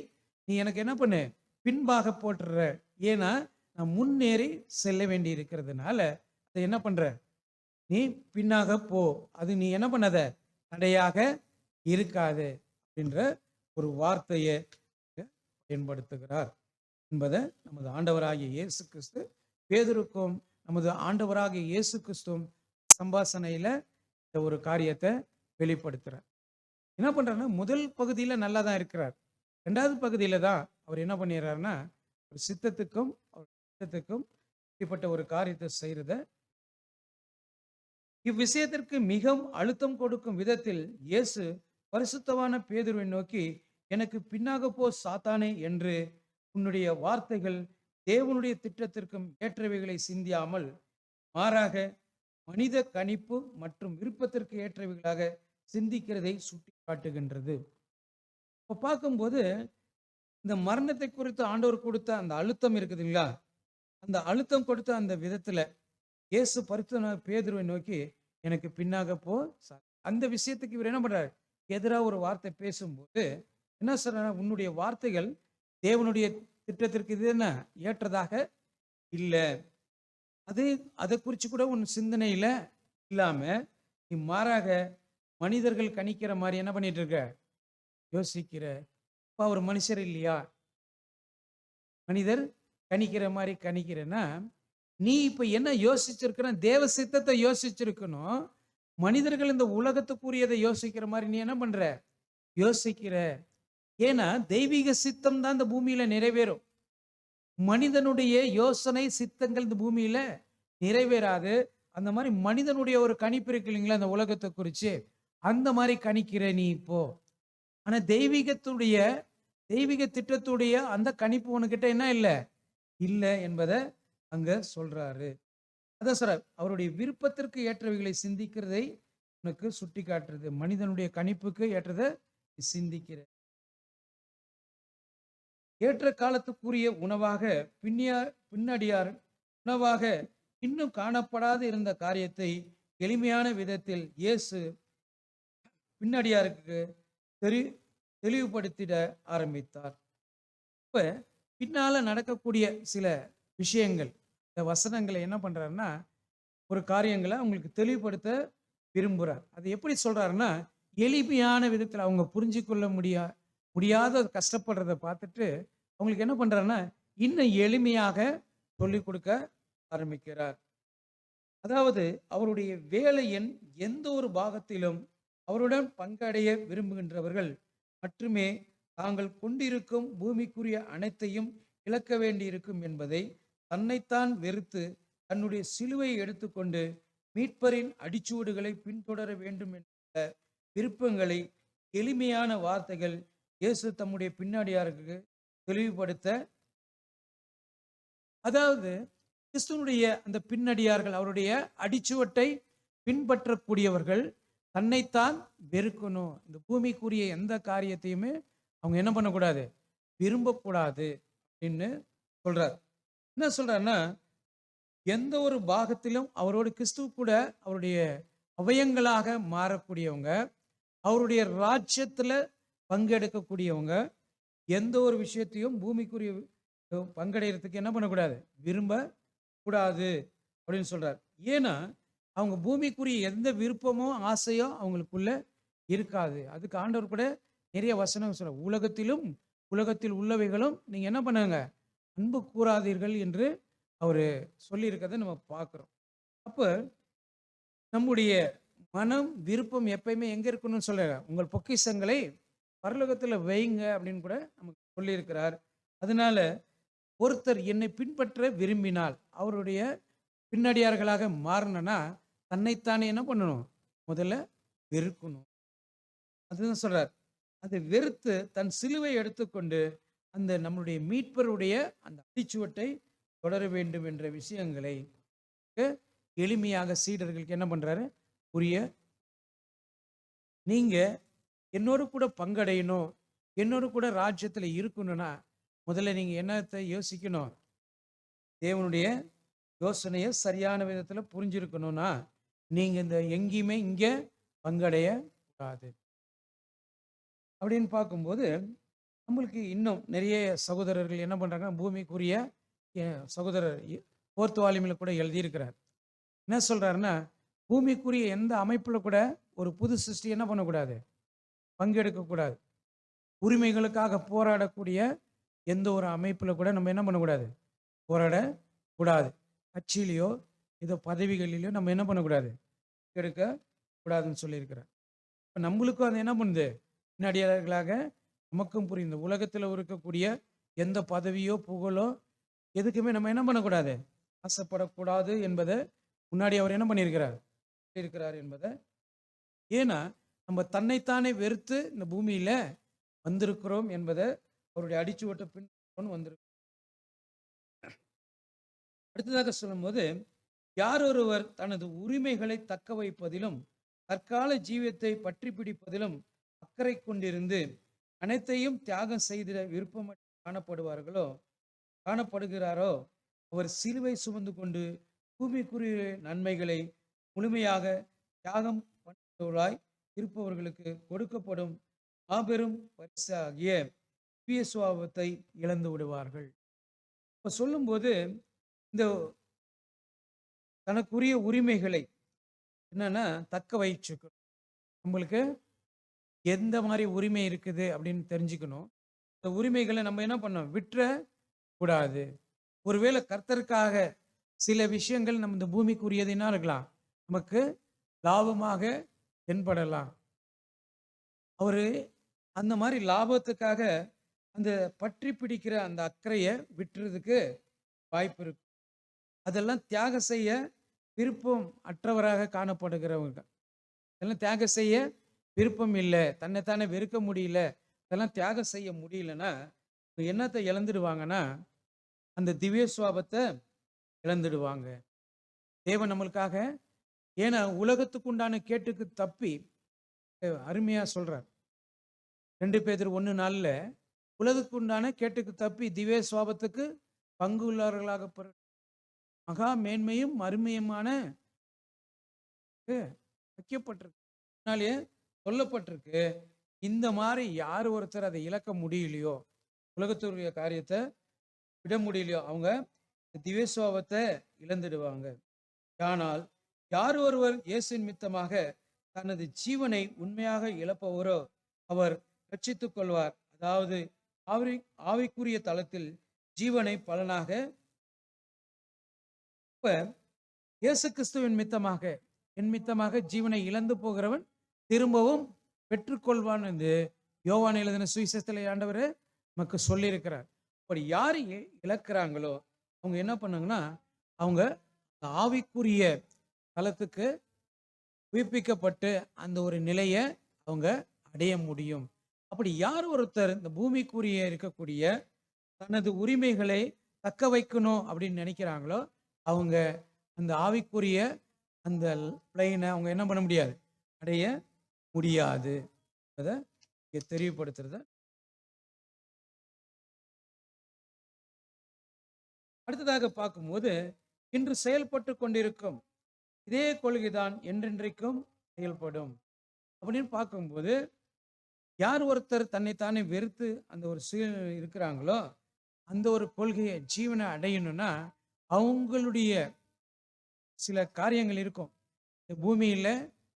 நீ எனக்கு என்ன பண்ணு, பின்பாக போட்டுற. ஏன்னா நான் முன்னேறி செல்ல வேண்டி இருக்கிறதுனால அதை என்ன பண்ற, நீ பின்னாக போ. அது நீ என்ன பண்ணாத, தடையாக இருக்காது அப்படின்ற ஒரு வார்த்தையை பயன்படுத்துகிறார் என்பதை நமது ஆண்டவராகிய இயேசு கிறிஸ்து பேதுருக்கும் நமது ஆண்டவராகிய இயேசு கிறிஸ்துவும் சம்பாஷணையில இந்த ஒரு காரியத்தை வெளிப்படுத்துறார். என்ன பண்றாருன்னா, முதல் பகுதியில நல்லா தான் இருக்கிறார். ரெண்டாவது பகுதியில தான் அவர் என்ன பண்ணிடுறாருன்னா, ஒரு சித்தத்துக்கும் அவர் சித்தத்துக்கும் இப்படிப்பட்ட ஒரு காரியத்தை செய்யறத இவ்விஷயத்திற்கு மிகவும் அழுத்தம் கொடுக்கும் விதத்தில் இயேசு பரிசுத்தவான பேதுருவை நோக்கி, எனக்கு பின்னாக போ சாத்தானே என்று உன்னுடைய வார்த்தைகள் தேவனுடைய திட்டத்திற்கும் ஏற்றவைகளை சிந்தியாமல் மாறாக மனித கணிப்பு மற்றும் விருப்பத்திற்கு ஏற்றவைகளாக சிந்திக்கிறதை சுட்டி காட்டுகின்றது. இப்போ பார்க்கும்போது இந்த மரணத்தை குறித்து ஆண்டவர் கொடுத்த அந்த அழுத்தம் இருக்குதுங்களா, அந்த அழுத்தம் கொடுத்த அந்த விதத்துல இயேசு பரிசுத்த பேதுருவை நோக்கி எனக்கு பின்னாக போ, அந்த விஷயத்துக்கு இவர் என்ன பண்றாரு, எதிராக ஒரு வார்த்தை பேசும்போது என்ன சொல்ற, உன்னுடைய வார்த்தைகள் தேவனுடைய திட்டத்திற்கு இது என்ன ஏற்றதாக இல்லை, அதை குறித்து கூட உன் சிந்தனையில இல்லாம நீ மாறாக மனிதர்கள் கணிக்கிற மாதிரி என்ன பண்ணிட்டு இருக்க, யோசிக்கிற. இப்ப அவர் மனுஷர் இல்லையா, மனிதர் கணிக்கிற மாதிரி கணிக்கிறேன்னா, நீ இப்ப என்ன யோசிச்சிருக்கிற, தேவ சித்தத்தை யோசிச்சிருக்கணும். மனிதர்கள் இந்த உலகத்துக்குரியதை யோசிக்கிற மாதிரி நீ என்ன பண்ற, யோசிக்கிற. ஏன்னா தெய்வீக சித்தம் தான் இந்த பூமியில நிறைவேறும். மனிதனுடைய யோசனை சித்தங்கள் இந்த பூமியில நிறைவேறாது. அந்த மாதிரி மனிதனுடைய ஒரு கணிப்பு இருக்கு இல்லைங்களா, அந்த உலகத்தை குறிச்சு, அந்த மாதிரி கணிக்கிற நீ இப்போ. ஆனா தெய்வீக திட்டத்துடைய அந்த கணிப்பு உனக்கிட்ட என்ன இல்லை இல்லை என்பதை அங்க சொல்றாரு. அதான் சொல்ற, அவருடைய விருப்பத்திற்கு ஏற்றவைகளை சிந்திக்கிறதை உனக்கு சுட்டி காட்டுறது. மனிதனுடைய கணிப்புக்கு ஏற்றதை சிந்திக்கிற. ஏற்ற காலத்துக்குரிய உணவாக பின்னடியார் உணவாக இன்னும் காணப்படாது இருந்த காரியத்தை எளிமையான விதத்தில் இயேசு பின்னடியாருக்கு தெளிவுபடுத்திட ஆரம்பித்தார். இப்ப பின்னால நடக்கக்கூடிய சில விஷயங்கள், இந்த வசனங்களை என்ன பண்றாருன்னா, ஒரு காரியங்களை அவங்களுக்கு தெளிவுபடுத்த விரும்புகிறார். அது எப்படி சொல்றாருன்னா, எளிமையான விதத்தில் அவங்க புரிஞ்சு கொள்ள முடியாத கஷ்டப்படுறதை பார்த்துட்டு அவங்களுக்கு என்ன பண்றாருன்னா, இன்னும் எளிமையாக சொல்லிக் கொடுக்க ஆரம்பிக்கிறார். அதாவது அவருடைய வேலையின் எந்த ஒரு பாகத்திலும் அவருடன் பங்கடைய விரும்புகின்றவர்கள் மட்டுமே தாங்கள் கொண்டிருக்கும் பூமிக்குரிய அனைத்தையும் இழக்க வேண்டியிருக்கும் என்பதை, தன்னைத்தான் வெறுத்து தன்னுடைய சிலுவையை எடுத்துக்கொண்டு மீட்பரின் அடிச்சுவடுகளை பின்தொடர வேண்டும் என்ற விருப்பங்களை எளிமையான வார்த்தைகள் இயேசு தம்முடைய பின்னாடியாருக்கு தெளிவுபடுத்த, அதாவது கிறிஸ்துவனுடைய அந்த பின்னடியார்கள் அவருடைய அடிச்சுவட்டை பின்பற்றக்கூடியவர்கள் தன்னைத்தான் வெறுக்கணும். இந்த பூமிக்குரிய எந்த காரியத்தையுமே அவங்க என்ன பண்ணக்கூடாது, விரும்பக்கூடாது அப்படின்னு சொல்றார். என்ன சொல்றாருன்னா, எந்த ஒரு பாகத்திலும் அவரோடு கிறிஸ்துவ கூட அவருடைய அவயங்களாக மாறக்கூடியவங்க, அவருடைய ராஜ்யத்துல பங்கெடுக்கக்கூடியவங்க, எந்த ஒரு விஷயத்தையும் பூமிக்குரிய பங்கடைகிறதுக்கு என்ன பண்ணக்கூடாது, விரும்ப கூடாது அப்படின்னு சொல்றார். ஏன்னா அவங்க பூமிக்குரிய எந்த விருப்பமோ ஆசையோ அவங்களுக்குள்ள இருக்காது. அதுக்கு ஆண்டவர் கூட நிறைய வசனம் சொல்ற, உலகத்தில் உள்ளவைகளும் நீங்க என்ன பண்ணுங்க, அன்பு கூறாதீர்கள் என்று அவர் சொல்லியிருக்கிறத நம்ம பார்க்குறோம். அப்போ நம்முடைய மனம் விருப்பம் எப்பயுமே எங்கே இருக்கணும்னு சொல்கிறார், உங்கள் பொக்கிஷங்களை பரலோகத்தில் வைங்க அப்படின்னு கூட நமக்கு சொல்லியிருக்கிறார். அதனால ஒருத்தர் என்னை பின்பற்ற விரும்பினால், அவருடைய பின்னடியார்களாக மாறணும்னா தன்னைத்தானே என்ன பண்ணணும், முதல்ல வெறுக்கணும். அதுதான் சொல்றார். அதை வெறுத்து தன் சிலுவை எடுத்துக்கொண்டு அந்த நம்முடைய மீட்பருடைய அந்த அடிச்சுவட்டை தொடர வேண்டும் என்ற விஷயங்களை எளிமையாக சீடர்களுக்கு என்ன பண்றாரு புரிய. நீங்க என்னோடு கூட பங்கடையணும், என்னோடு கூட ராஜ்யத்தில் இருக்கணும்னா முதல்ல நீங்க என்னத்தை யோசிக்கணும், தேவனுடைய யோசனையை சரியான விதத்தில் புரிஞ்சிருக்கணும்னா நீங்க இந்த எங்கேயுமே இங்க பங்கடைய கூடாது. அப்படின்னு பார்க்கும்போது நம்மளுக்கு இன்னும் நிறைய சகோதரர்கள் என்ன பண்றாங்க, பூமிக்குரிய சகோதரர் 4th வால்யூமில் கூட எழுதியிருக்கிறார். என்ன சொல்றாருன்னா, பூமிக்குரிய எந்த அமைப்புல கூட ஒரு புது சிருஷ்டி என்ன பண்ணக்கூடாது, பங்கெடுக்கக்கூடாது. உரிமைகளுக்காக போராடக்கூடிய எந்த ஒரு அமைப்புல கூட நம்ம என்ன பண்ணக்கூடாது, போராடக்கூடாது. கட்சியிலையோ ஏதோ பதவிகளிலையோ நம்ம என்ன பண்ணக்கூடாது, எடுக்க கூடாதுன்னு சொல்லியிருக்கிறார். இப்போ நம்மளுக்கும் அது என்ன பண்ணுது, பின்னடியார்களாக நமக்கும் புரியுது. உலகத்தில் இருக்கக்கூடிய எந்த பதவியோ புகழோ எதுக்குமே நம்ம என்ன பண்ணக்கூடாது, ஆசைப்படக்கூடாது என்பதை முன்னாடி அவர் என்ன பண்ணியிருக்கிறார் இருக்கிறார் என்பதை. ஏன்னா நம்ம தன்னைத்தானே வெறுத்து இந்த பூமியில வந்திருக்கிறோம் என்பதை அவருடைய அடிச்சுவட்ட பின் வந்திருக்கிறோம். அடுத்ததாக சொல்லும்போது, யார் ஒருவர் தனது உரிமைகளை தக்க வைப்பதிலும் தற்கால ஜீவியத்தை பற்றி பிடிப்பதிலும் அக்கறை கொண்டிருந்து அனைத்தையும் தியாகம் செய்திட விருப்பம் காணப்படுகிறாரோ அவர் சிலுவை சுமந்து கொண்டு பூமிக்குரிய நன்மைகளை முழுமையாக தியாகம் பண்ணுவர்களாய் இருப்பவர்களுக்கு கொடுக்கப்படும் மாபெரும் பரிசாகிய திவ்ய சுபாவத்தை இழந்து விடுவார்கள். இப்போ சொல்லும்போது இந்த தனக்குரிய உரிமைகளை என்னன்னா தக்க வச்சுக்கணும். நம்மளுக்கு எந்த மாதிரி உரிமை இருக்குது அப்படின்னு தெரிஞ்சுக்கணும். இந்த உரிமைகளை நம்ம என்ன பண்ணோம், விட்டுற கூடாது. ஒருவேளை கர்த்தருக்காக சில விஷயங்கள் நம்ம இந்த பூமிக்குரியது என்ன இருக்கலாம், நமக்கு லாபமாக தென்படலாம். அவரு அந்த மாதிரி லாபத்துக்காக அந்த பற்றி பிடிக்கிற அந்த அக்கறையை விட்டுறதுக்கு வாய்ப்பு இருக்கு. அதெல்லாம் தியாகம் செய்ய விருப்பம் அற்றவராக காணப்படுகிறவங்க, அதெல்லாம் தியாகம் செய்ய விருப்பம் இல்லை, தன்னைத்தானே வெறுக்க முடியல, அதெல்லாம் தியாகம் செய்ய முடியலன்னா என்னத்தை இழந்துடுவாங்கன்னா அந்த திவ்ய சுவாபத்தை இழந்துடுவாங்க. தேவன் நம்மளுக்காக, ஏன்னா உலகத்துக்கு உண்டான கேட்டுக்கு தப்பி அருமையா சொல்றார் 2 பேதுரு 1:4 உலகத்துக்கு உண்டான கேட்டுக்கு தப்பி திவ்ய சுவாபத்துக்கு பங்கு உள்ளவர்களாக மகா மேன்மையும் அருமையுமான வைக்கப்பட்டிருக்கு, அதனாலேயே சொல்லப்பட்டிருக்கு. இந்த மாதிரி யார் ஒருத்தர் அதை இழக்க முடியலையோ, உலகத்துடைய காரியத்தை விட முடியலையோ, அவங்க திவ்ய சுபாவத்தை இழந்துடுவாங்க. ஆனால் யார் ஒருவர் இயேசு நிமித்தமாக தனது ஜீவனை உண்மையாக இழப்பவரோ அவர் ரட்சித்துக் கொள்வார். அதாவது ஆவிக்குரிய தளத்தில் ஜீவனை பலனாக. இப்ப இயேசு கிறிஸ்துவின் மித்தமாக என் மித்தமாக ஜீவனை இழந்து போகிறவன் திரும்பவும் பெற்றுக்கொள்வான் என்று யோவான் எழுதின சுவிசேஷத்தில் ஆண்டவர் நமக்கு சொல்லியிருக்கிறார். அப்படி யார் இழக்கிறாங்களோ அவங்க என்ன பண்ணுங்கன்னா, அவங்க ஆவிக்குரிய தளத்துக்கு உயிர்ப்பிக்கப்பட்டு அந்த ஒரு நிலையை அவங்க அடைய முடியும். அப்படி யார் ஒருத்தர் இந்த பூமிக்குரிய இருக்கக்கூடிய தனது உரிமைகளை தக்க வைக்கணும் அப்படின்னு நினைக்கிறாங்களோ அவங்க அந்த ஆவிக்குரிய அந்த பிளைனை அவங்க என்ன பண்ண முடியாது, அடைய முடியாது. அதை தெரியப்படுத்துறத. அடுத்ததாக பார்க்கும்போது, இன்று செயல்பட்டு கொண்டிருக்கும் இதே கொள்கைதான் என்றென்றைக்கும் செயல்படும் அப்படின்னு பார்க்கும்போது, யார் ஒருத்தர் தன்னைத்தானே வெறுத்து அந்த ஒரு இருக்கிறாங்களோ அந்த ஒரு கொள்கையை ஜீவனை அடையணும்னா அவங்களுடைய சில காரியங்கள் இருக்கும். இந்த பூமியில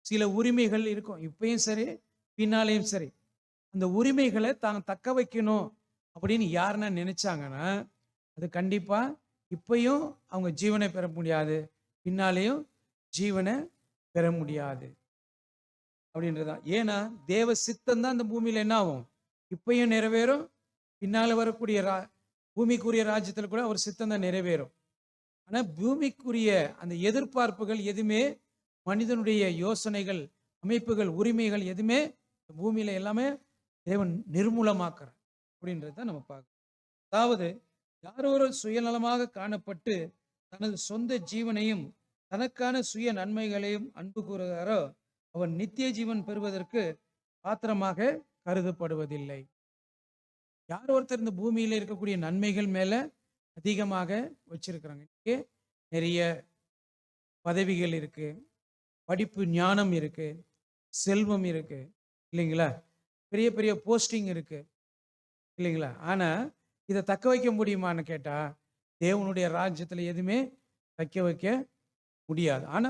சில உரிமைகள் இருக்கும், இப்பயும் சரி பின்னாலேயும் சரி. அந்த உரிமைகளை தாங்க தக்க வைக்கணும் அப்படின்னு யாருன்னா நினைச்சாங்கன்னா அது கண்டிப்பா இப்பயும் அவங்க ஜீவனை பெற முடியாது, பின்னாலேயும் ஜீவனை பெற முடியாது அப்படின்றதுதான். ஏன்னா தேவ சித்தம் தான் இந்த பூமியில என்ன ஆகும், இப்பயும் நிறைவேறும், பின்னால வரக்கூடிய பூமிக்குரிய ராஜ்யத்தில் கூட ஒரு சித்தம் தான் நிறைவேறும். ஆனா பூமிக்குரிய அந்த எதிர்பார்ப்புகள் எதுவுமே, மனிதனுடைய யோசனைகள், அமைப்புகள், உரிமைகள் எதுவுமே பூமியில எல்லாமே தேவன் நிர்மூலமாக்குறார் அப்படின்றத நம்ம பார்க்கணும். அதாவது யாரோ ஒரு சுயநலமாக காணப்பட்டு தனது சொந்த ஜீவனையும் தனக்கான சுய நன்மைகளையும் அன்பு கூறுகிறாரோ அவன் நித்திய ஜீவன் பெறுவதற்கு பாத்திரமாக கருதப்படுவதில்லை. யார் ஒருத்தர் இந்த பூமியில இருக்கக்கூடிய நன்மைகள் மேல அதிகமாக வச்சிருக்கிறாங்க. இங்கே நிறைய பதவிகள் இருக்கு, படிப்பு ஞானம் இருக்கு, செல்வம் இருக்கு இல்லைங்களா, பெரிய பெரிய போஸ்டிங் இருக்கு இல்லைங்களா. ஆனா இதை தக்க வைக்க முடியுமான்னு கேட்டா தேவனுடைய ராஜ்யத்துல எதுவுமே தக்க வைக்க முடியாது. ஆனா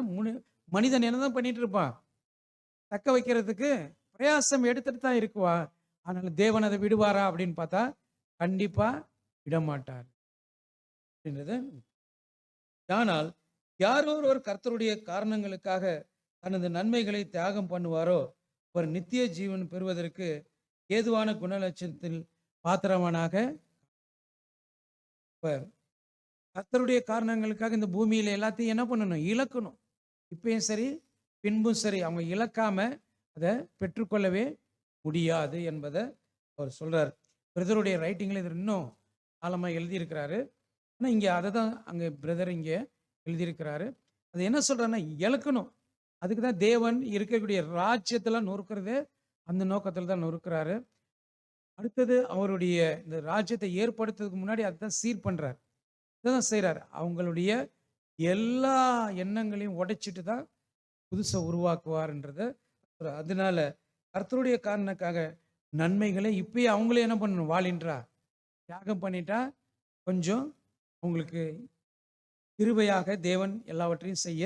மனிதன் என்னதான் பண்ணிட்டு இருப்பான், தக்க வைக்கிறதுக்கு பிரயாசம் எடுத்துட்டு தான் இருக்குவா. ஆனால் தேவன் அதை விடுவாரா அப்படின்னு பார்த்தா கண்டிப்பா விடமாட்டார் அப்படின்றது. ஆனால் யாரோ ஒரு கர்த்தருடைய காரணங்களுக்காக தனது நன்மைகளை தியாகம் பண்ணுவாரோ அவர் நித்திய ஜீவன் பெறுவதற்கு ஏதுவான குணலட்சணத்தில் பாத்திரவானாக. கர்த்தருடைய காரணங்களுக்காக இந்த பூமியில எல்லாத்தையும் என்ன பண்ணணும், இழக்கணும். இப்பயும் சரி பின்பும் சரி அவங்க இழக்காம அதை பெற்றுக்கொள்ளவே முடியாது என்பதை அவர் சொல்றார். பிரதருடைய ரைட்டிங்ல இது இன்னும் ஆழமா எழுதியிருக்கிறாரு. ஆனா இங்க அதை தான் அங்க பிரதர் இங்க எழுதியிருக்கிறாரு. அது என்ன சொல்றாருன்னா இழக்கணும். அதுக்கு தான் தேவன் இருக்கக்கூடிய ராஜ்யத்துல நொறுக்கிறது அந்த நோக்கத்துல தான் நொறுக்கிறாரு. அடுத்தது அவருடைய இந்த ராஜ்யத்தை ஏற்படுத்துறதுக்கு முன்னாடி அதுதான் சீர் பண்றாரு, இதான் செய்யறாரு. அவங்களுடைய எல்லா எண்ணங்களையும் உடைச்சிட்டு தான் புதுசை உருவாக்குவார்ன்றத. அதனால கர்த்தருடைய காரணக்காக நன்மைகளை இப்பயே அவங்களே என்ன பண்ணணும், வாழின்றா தியாகம் பண்ணிட்டா கொஞ்சம் உங்களுக்கு கிருபையாக தேவன் எல்லாவற்றையும் செய்ய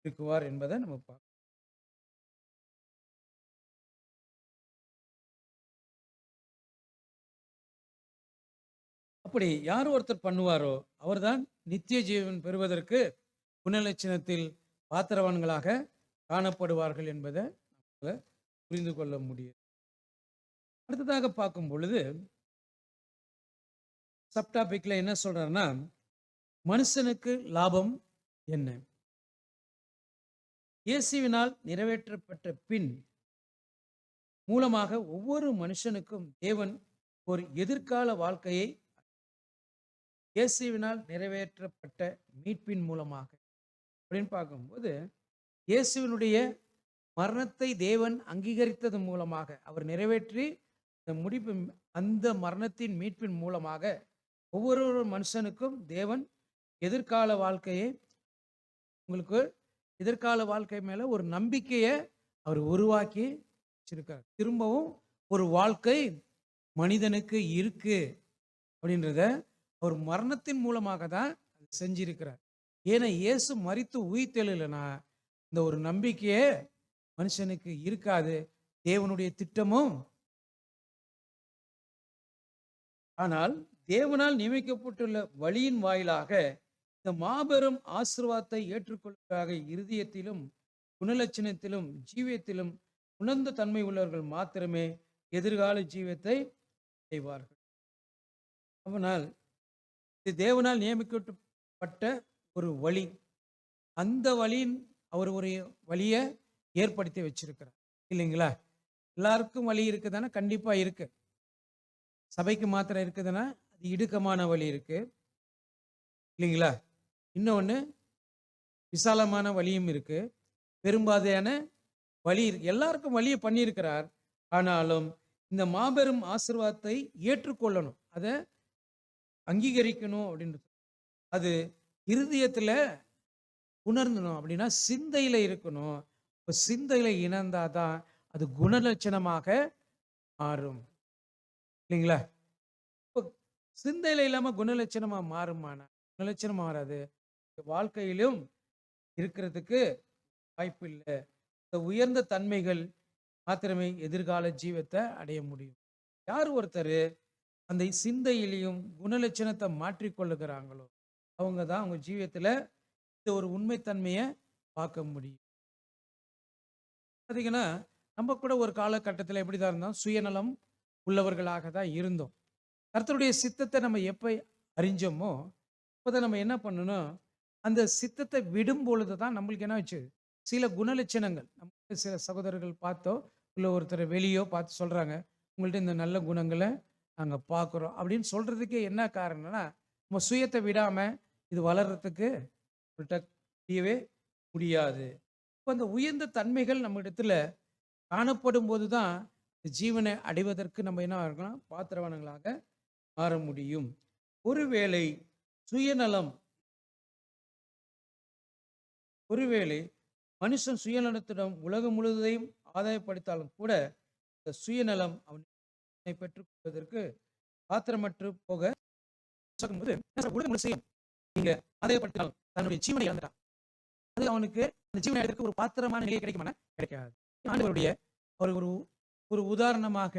இருக்குவார் என்பதை நம்ம பார்க்கணும். அப்படி யார் ஒருத்தர் பண்ணுவாரோ அவர்தான் நித்திய ஜீவன் பெறுவதற்கு குணலட்சணத்தில் பாத்திரவான்களாக காணப்படுவார்கள் என்பதை நம்மால புரிந்து கொள்ள முடியும். அடுத்ததாக பார்க்கும் பொழுது சப்டாபிக்ல என்ன சொல்றாருன்னா மனுஷனுக்கு லாபம் என்ன. இயேசுவினால் நிறைவேற்றப்பட்ட பின் மூலமாக ஒவ்வொரு மனுஷனுக்கும் தேவன் ஒரு எதிர்கால வாழ்க்கையை இயேசுவினால் நிறைவேற்றப்பட்ட மீட்பின் மூலமாக அப்படின்னு பார்க்கும்போது இயேசுவினுடைய மரணத்தை தேவன் அங்கீகரித்தது மூலமாக அவர் நிறைவேற்றி இந்த முடிப்பு, அந்த மரணத்தின் மீட்பின் மூலமாக ஒவ்வொரு மனுஷனுக்கும் தேவன் எதிர்கால வாழ்க்கையை, உங்களுக்கு எதிர்கால வாழ்க்கை மேல ஒரு நம்பிக்கையை அவர் உருவாக்கி வச்சிருக்கார். திரும்பவும் ஒரு வாழ்க்கை மனிதனுக்கு இருக்கு அப்படின்றத அவர் மரணத்தின் மூலமாக தான் செஞ்சிருக்கிறார். ஏன்னா இயேசு மரித்து உயிர்த்தெழலைன்னா இந்த ஒரு நம்பிக்கையே மனுஷனுக்கு இருக்காது, தேவனுடைய திட்டமும். ஆனால் தேவனால் நியமிக்கப்பட்டுள்ள வழியின் வாயிலாக இந்த மாபெரும் ஆசீர்வாதத்தை ஏற்றுக்கொள்வதாக இருதயத்திலும் குணலட்சணத்திலும் ஜீவியத்திலும் உணர்ந்த தன்மை உள்ளவர்கள் மாத்திரமே எதிர்கால ஜீவத்தை செய்வார்கள். அதனால் இது தேவனால் நியமிக்கப்பட்ட ஒரு வழி. அந்த வழியின் அவர் ஒரு வழியை ஏற்படுத்தி வச்சிருக்கிறார் இல்லைங்களா. எல்லாருக்கும் வழி இருக்குதானா, கண்டிப்பா இருக்கு. சபைக்கு மாத்திரம் இருக்குதுன்னா அது இடுக்கமான வழி இருக்கு இல்லைங்களா. இன்னொன்று விசாலமான வழியும் இருக்கு, பெரும்பாதையான வழி இருக்கு. எல்லாருக்கும் வழியை பண்ணியிருக்கிறார். ஆனாலும் இந்த மாபெரும் ஆசீர்வாதத்தை ஏற்றுக்கொள்ளணும், அதை அங்கீகரிக்கணும் அப்படின்றது அது இருதயத்துல உணர்ந்தணும். அப்படின்னா சிந்தையில இருக்கணும். இப்போ சிந்தையில இணைந்தாதான் அது குணலட்சணமாக மாறும் இல்லைங்களா. இப்போ சிந்தையில இல்லாம குணலட்சணமா மாறுமானா, குணலட்சணம் மாறாது. வாழ்க்கையிலும் இருக்கிறதுக்கு வாய்ப்பு இல்லை. இந்த உயர்ந்த தன்மைகள் மாத்திரமே எதிர்கால ஜீவத்தை அடைய முடியும். யார் ஒருத்தர் அந்த சிந்தையிலையும் குணலட்சணத்தை மாற்றிக்கொள்ளுகிறாங்களோ அவங்க தான் அவங்க ஜீவியத்துல இந்த ஒரு உண்மைத்தன்மையை பார்க்க முடியும். பார்த்தீங்கன்னா, நம்ம கூட ஒரு காலகட்டத்தில் எப்படி தான் இருந்தோம், சுயநலம் உள்ளவர்களாக தான் இருந்தோம். கர்த்தருடைய சித்தத்தை நம்ம எப்ப அறிஞ்சோமோ, அப்பதான் நம்ம என்ன பண்ணணும், அந்த சித்தத்தை விடும் பொழுது தான் நம்மளுக்கு என்ன ஆச்சு, சில குணலட்சணங்கள் நமக்கு சில சகோதரர்கள் பார்த்தோ, இல்ல ஒருத்தர் வெளியோ பார்த்து சொல்றாங்க, உங்கள்ட்ட இந்த நல்ல குணங்கள நாங்க பார்க்குறோம் அப்படின்னு சொல்றதுக்கே என்ன காரணம்னா, நம்ம சுயத்தை விடாம இது வளர்றதுக்கு நம்மள்ட்ட முடியவே முடியாது. இப்ப அந்த உயர்ந்த தன்மைகள் நம்ம இடத்துல காணப்படும்போது தான் ஜீவனை அடைவதற்கு நம்ம என்ன இருக்கணும், பாத்திரவான்களாக மாற முடியும். ஒருவேளை சுயநலம் ஒருவேளை மனுஷன் சுயநலத்திடம் உலகம் முழுவதையும் ஆதாயப்படுத்தாலும் கூட இந்த சுயநலம் அவனை பெற்றுக் கொள்வதற்கு பாத்திரமற்று போக சொல்லும்போது உலகம் முழுசையும் நீங்க ஆதாயப்படுத்தினாலும் தன்னுடைய ஜீவனை இழந்துட்டான். அது அவனுக்கு அந்த ஜீவனை எடுக்க ஒரு பாத்திரமான நிலையை கிடைக்குமானா கிடைக்காது. ஆண்டவருடைய அவர் ஒரு ஒரு உதாரணமாக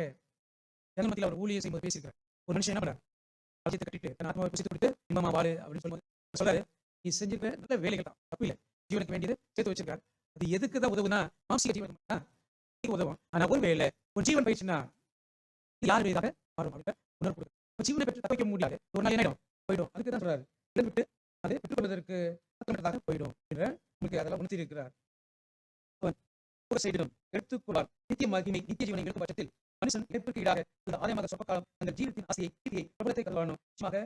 ஜனமத்தியில் அவர் ஊழியர் செய்யும்போது பேசியிருக்கிறார். ஒரு மனுஷன் என்ன பண்றாரு, ராஜ்யத்தை கட்டிட்டு தன் ஆத்மாவை புசித்து கொடுத்து இன்பமா வாழு அப்படின்னு சொல்லும்போது சொல்றாரு, நீ செஞ்சிருக்க நல்ல வேலைகள் தான், தப்பு இல்லை, ஜீவனுக்கு வேண்டியது சேர்த்து வச்சிருக்காரு. அது எதுக்கு தான் உதவுனா, மாம்சீக ஜீவனுக்கு உதவும். ஆனா ஒரு வேலை ஒரு ஜீவன் பயிற்சினா யார் வேதாக மாறும் அப்படின்ற உணர்வு கொடுக்கும். ஜீவனை பெற்று தப்பிக்க முடியாது, ஒரு நாள் என்ன ஆயிடும், போயிடும். அதுக்கு தான் சொல்றாரு, இடம் விட்டு அதை பெற்றுக்கொள்வதற்கு போயிடும் என்ற உங்களுக்கு அதெல்லாம் உணர்த்தி இருக்கிறார். செய்திடும் எடுத்துக்கொள்வார் நித்திய மகிமை நித்திய ஜீவனை எடுக்கும் பட்சத்தில் மனுஷன் இழப்பிற்கு ஈடாக ஆதாயமாக சொப்ப காலம் அந்த ஜீவத்தின் ஆசையை பிரபலத்தை கருவானும். நிச்சயமாக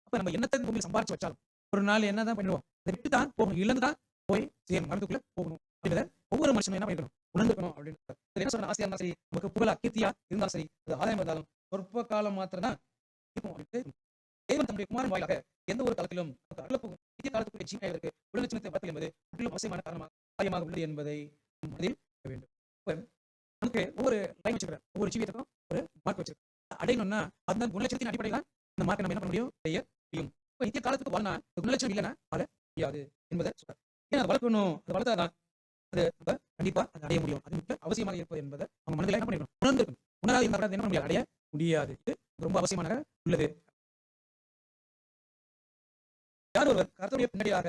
அப்ப நம்ம என்னத்தை பூமியில் சம்பாதிச்சு வச்சாலும் ஒரு நாள் என்னதான் பண்ணுவோம், அதை விட்டு தான் போகணும், இழந்துதான் போய் செய்யணும், மரணத்துக்குள்ள போகணும் அப்படின்றத ஒவ்வொரு மனுஷனும் என்ன பண்ணிக்கணும், உணர்ந்துக்கணும் அப்படின்னு என்ன சொல்ற. ஆசையா இருந்தாலும் சரி, நமக்கு புகழா கீர்த்தியா இருந்தாலும் சரி, அது ஆதாயம் இருந்தாலும் சொற்ப காலம் மாத்திரம் தான் இருக்கும். தேவன் தம்முடைய குமாரன் வாயிலாக எந்த ஒரு காலத்திலும் நித்திய காலத்துக்குரிய ஜீவனை உலக சின்னத்தை வளர்த்தல் என்பது முற்றிலும் அவசியமான காரியமாக உள்ளது என்பதை வேண்டும். நமக்கு ஒவ்வொரு லைன் வச்சிருக்காரு, ஒவ்வொரு ஜீவியத்துக்கும் ஒரு மார்க் வச்சிருக்காரு. அடையணும்னா அந்த குணலட்சணத்தின் அடிப்படையில் தான் இந்த மார்க்கை நம்ம என்ன பண்ண முடியும், செய்ய முடியும். இப்போ நித்திய காலத்துக்கு வாழ்னா குணலட்சணம் இல்லைன்னா வாழ முடியாது என்பதை சொல்றாரு. ஏன்னா அதை வளர்க்கணும், அதை வளர்த்தாதான் அது நம்ம கண்டிப்பா அதை அடைய முடியும். அது மிக அவசியமாக இருப்பது என்பதை அவங்க மனதில் என்ன பண்ணிக்கணும், உணர்ந்திருக்கணும். உணராது என்ன பண்ண முடியாது, அடைய முடியாது. இது ரொம்ப அவசியமாக உள்ளது. யார் ஒருவர் கர்த்தருடைய பின்னடியாக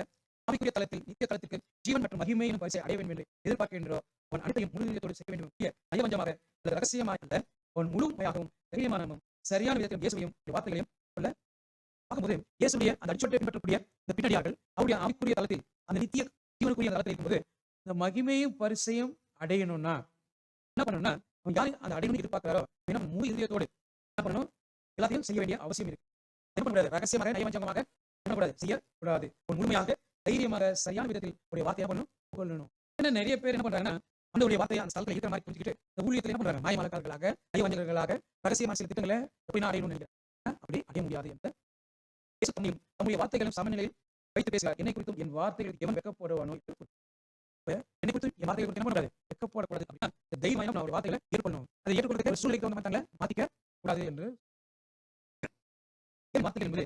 ஆவிக்குரிய தளத்தில் நித்திய காலத்திற்கு ஜீவன் மற்றும் மகிமையின் பரிசை அடைய வேண்டும் என்று எதிர்பார்க்கின்றோ அவன் அனைத்தையும் முழுமையோடு செய்ய வேண்டும். நயவஞ்சமாக ரகசியமாக அல்ல, அவன் முழுமையாகவும் தைரியமானமும் சரியான விதத்திலும் இயேசுவையும் வார்த்தைகளையும் சொல்ல பார்க்கும்போது இயேசுடைய அந்த அடிச்சொட்டை பின்பற்றக்கூடிய இந்த பின்னடியார்கள் அவருடைய ஆவிக்குரிய தளத்தில் அந்த நித்திய ஜீவனுக்குரிய தளத்தில் இருக்கும்போது இந்த மகிமையும் பரிசையும் அடையணும்னா என்ன பண்ணணும்னா, அவன் யாரும் அந்த அடையணும் எதிர்பார்க்கிறாரோ முழு இதயத்தோடு என்ன பண்ணணும், எல்லாத்தையும் செய்ய வேண்டிய அவசியம் இருக்கு. என்ன பண்ணக்கூடாது, ரகசியமாக நயவஞ்சகமாக பண்ணக்கூடாது, செய்யக்கூடாது. ஒரு முழுமையாக தைரியமாக சரியான விதத்தில் ஒரு வார்த்தையா பண்ணணும் கொள்ளணும். ஏன்னா நிறைய பேர் என்ன பண்றாங்கன்னா, அந்த வார்த்தையை அந்த ஸ்தலத்தில் இருக்கிற மாதிரி புரிஞ்சுக்கிட்டு இந்த ஊழியத்தில் என்ன பண்றாங்க, மாயமாலக்காரர்களாக நயவஞ்சகர்களாக ரகசியமான சில திட்டங்களை எப்படி அடையணும்னு நினைக்கிறேன். அப்படி அடைய முடியாது. என்ற தம்முடைய வார்த்தைகளும் சமநிலையில் வைத்து பேசுகிறார். என்னை குறித்தும் என் வார்த்தைகளுக்கு எவன் வெட்கப்படுவானோ, என்னை குறித்தும் என் வார்த்தைகள் என்ன பண்ணக்கூடாது, வெட்கப்படக்கூடாது. அப்படின்னா தைரியமாக நான் ஒரு வார்த்தைகளை ஏற்படணும். அதை ஏற்றுக்கொள்வதற்கு ஒரு சூழ்நிலைக்கு வந்து மாட்டாங்களே மாத்திக்க கூடாது என்று வார்த்தைகள் என்பது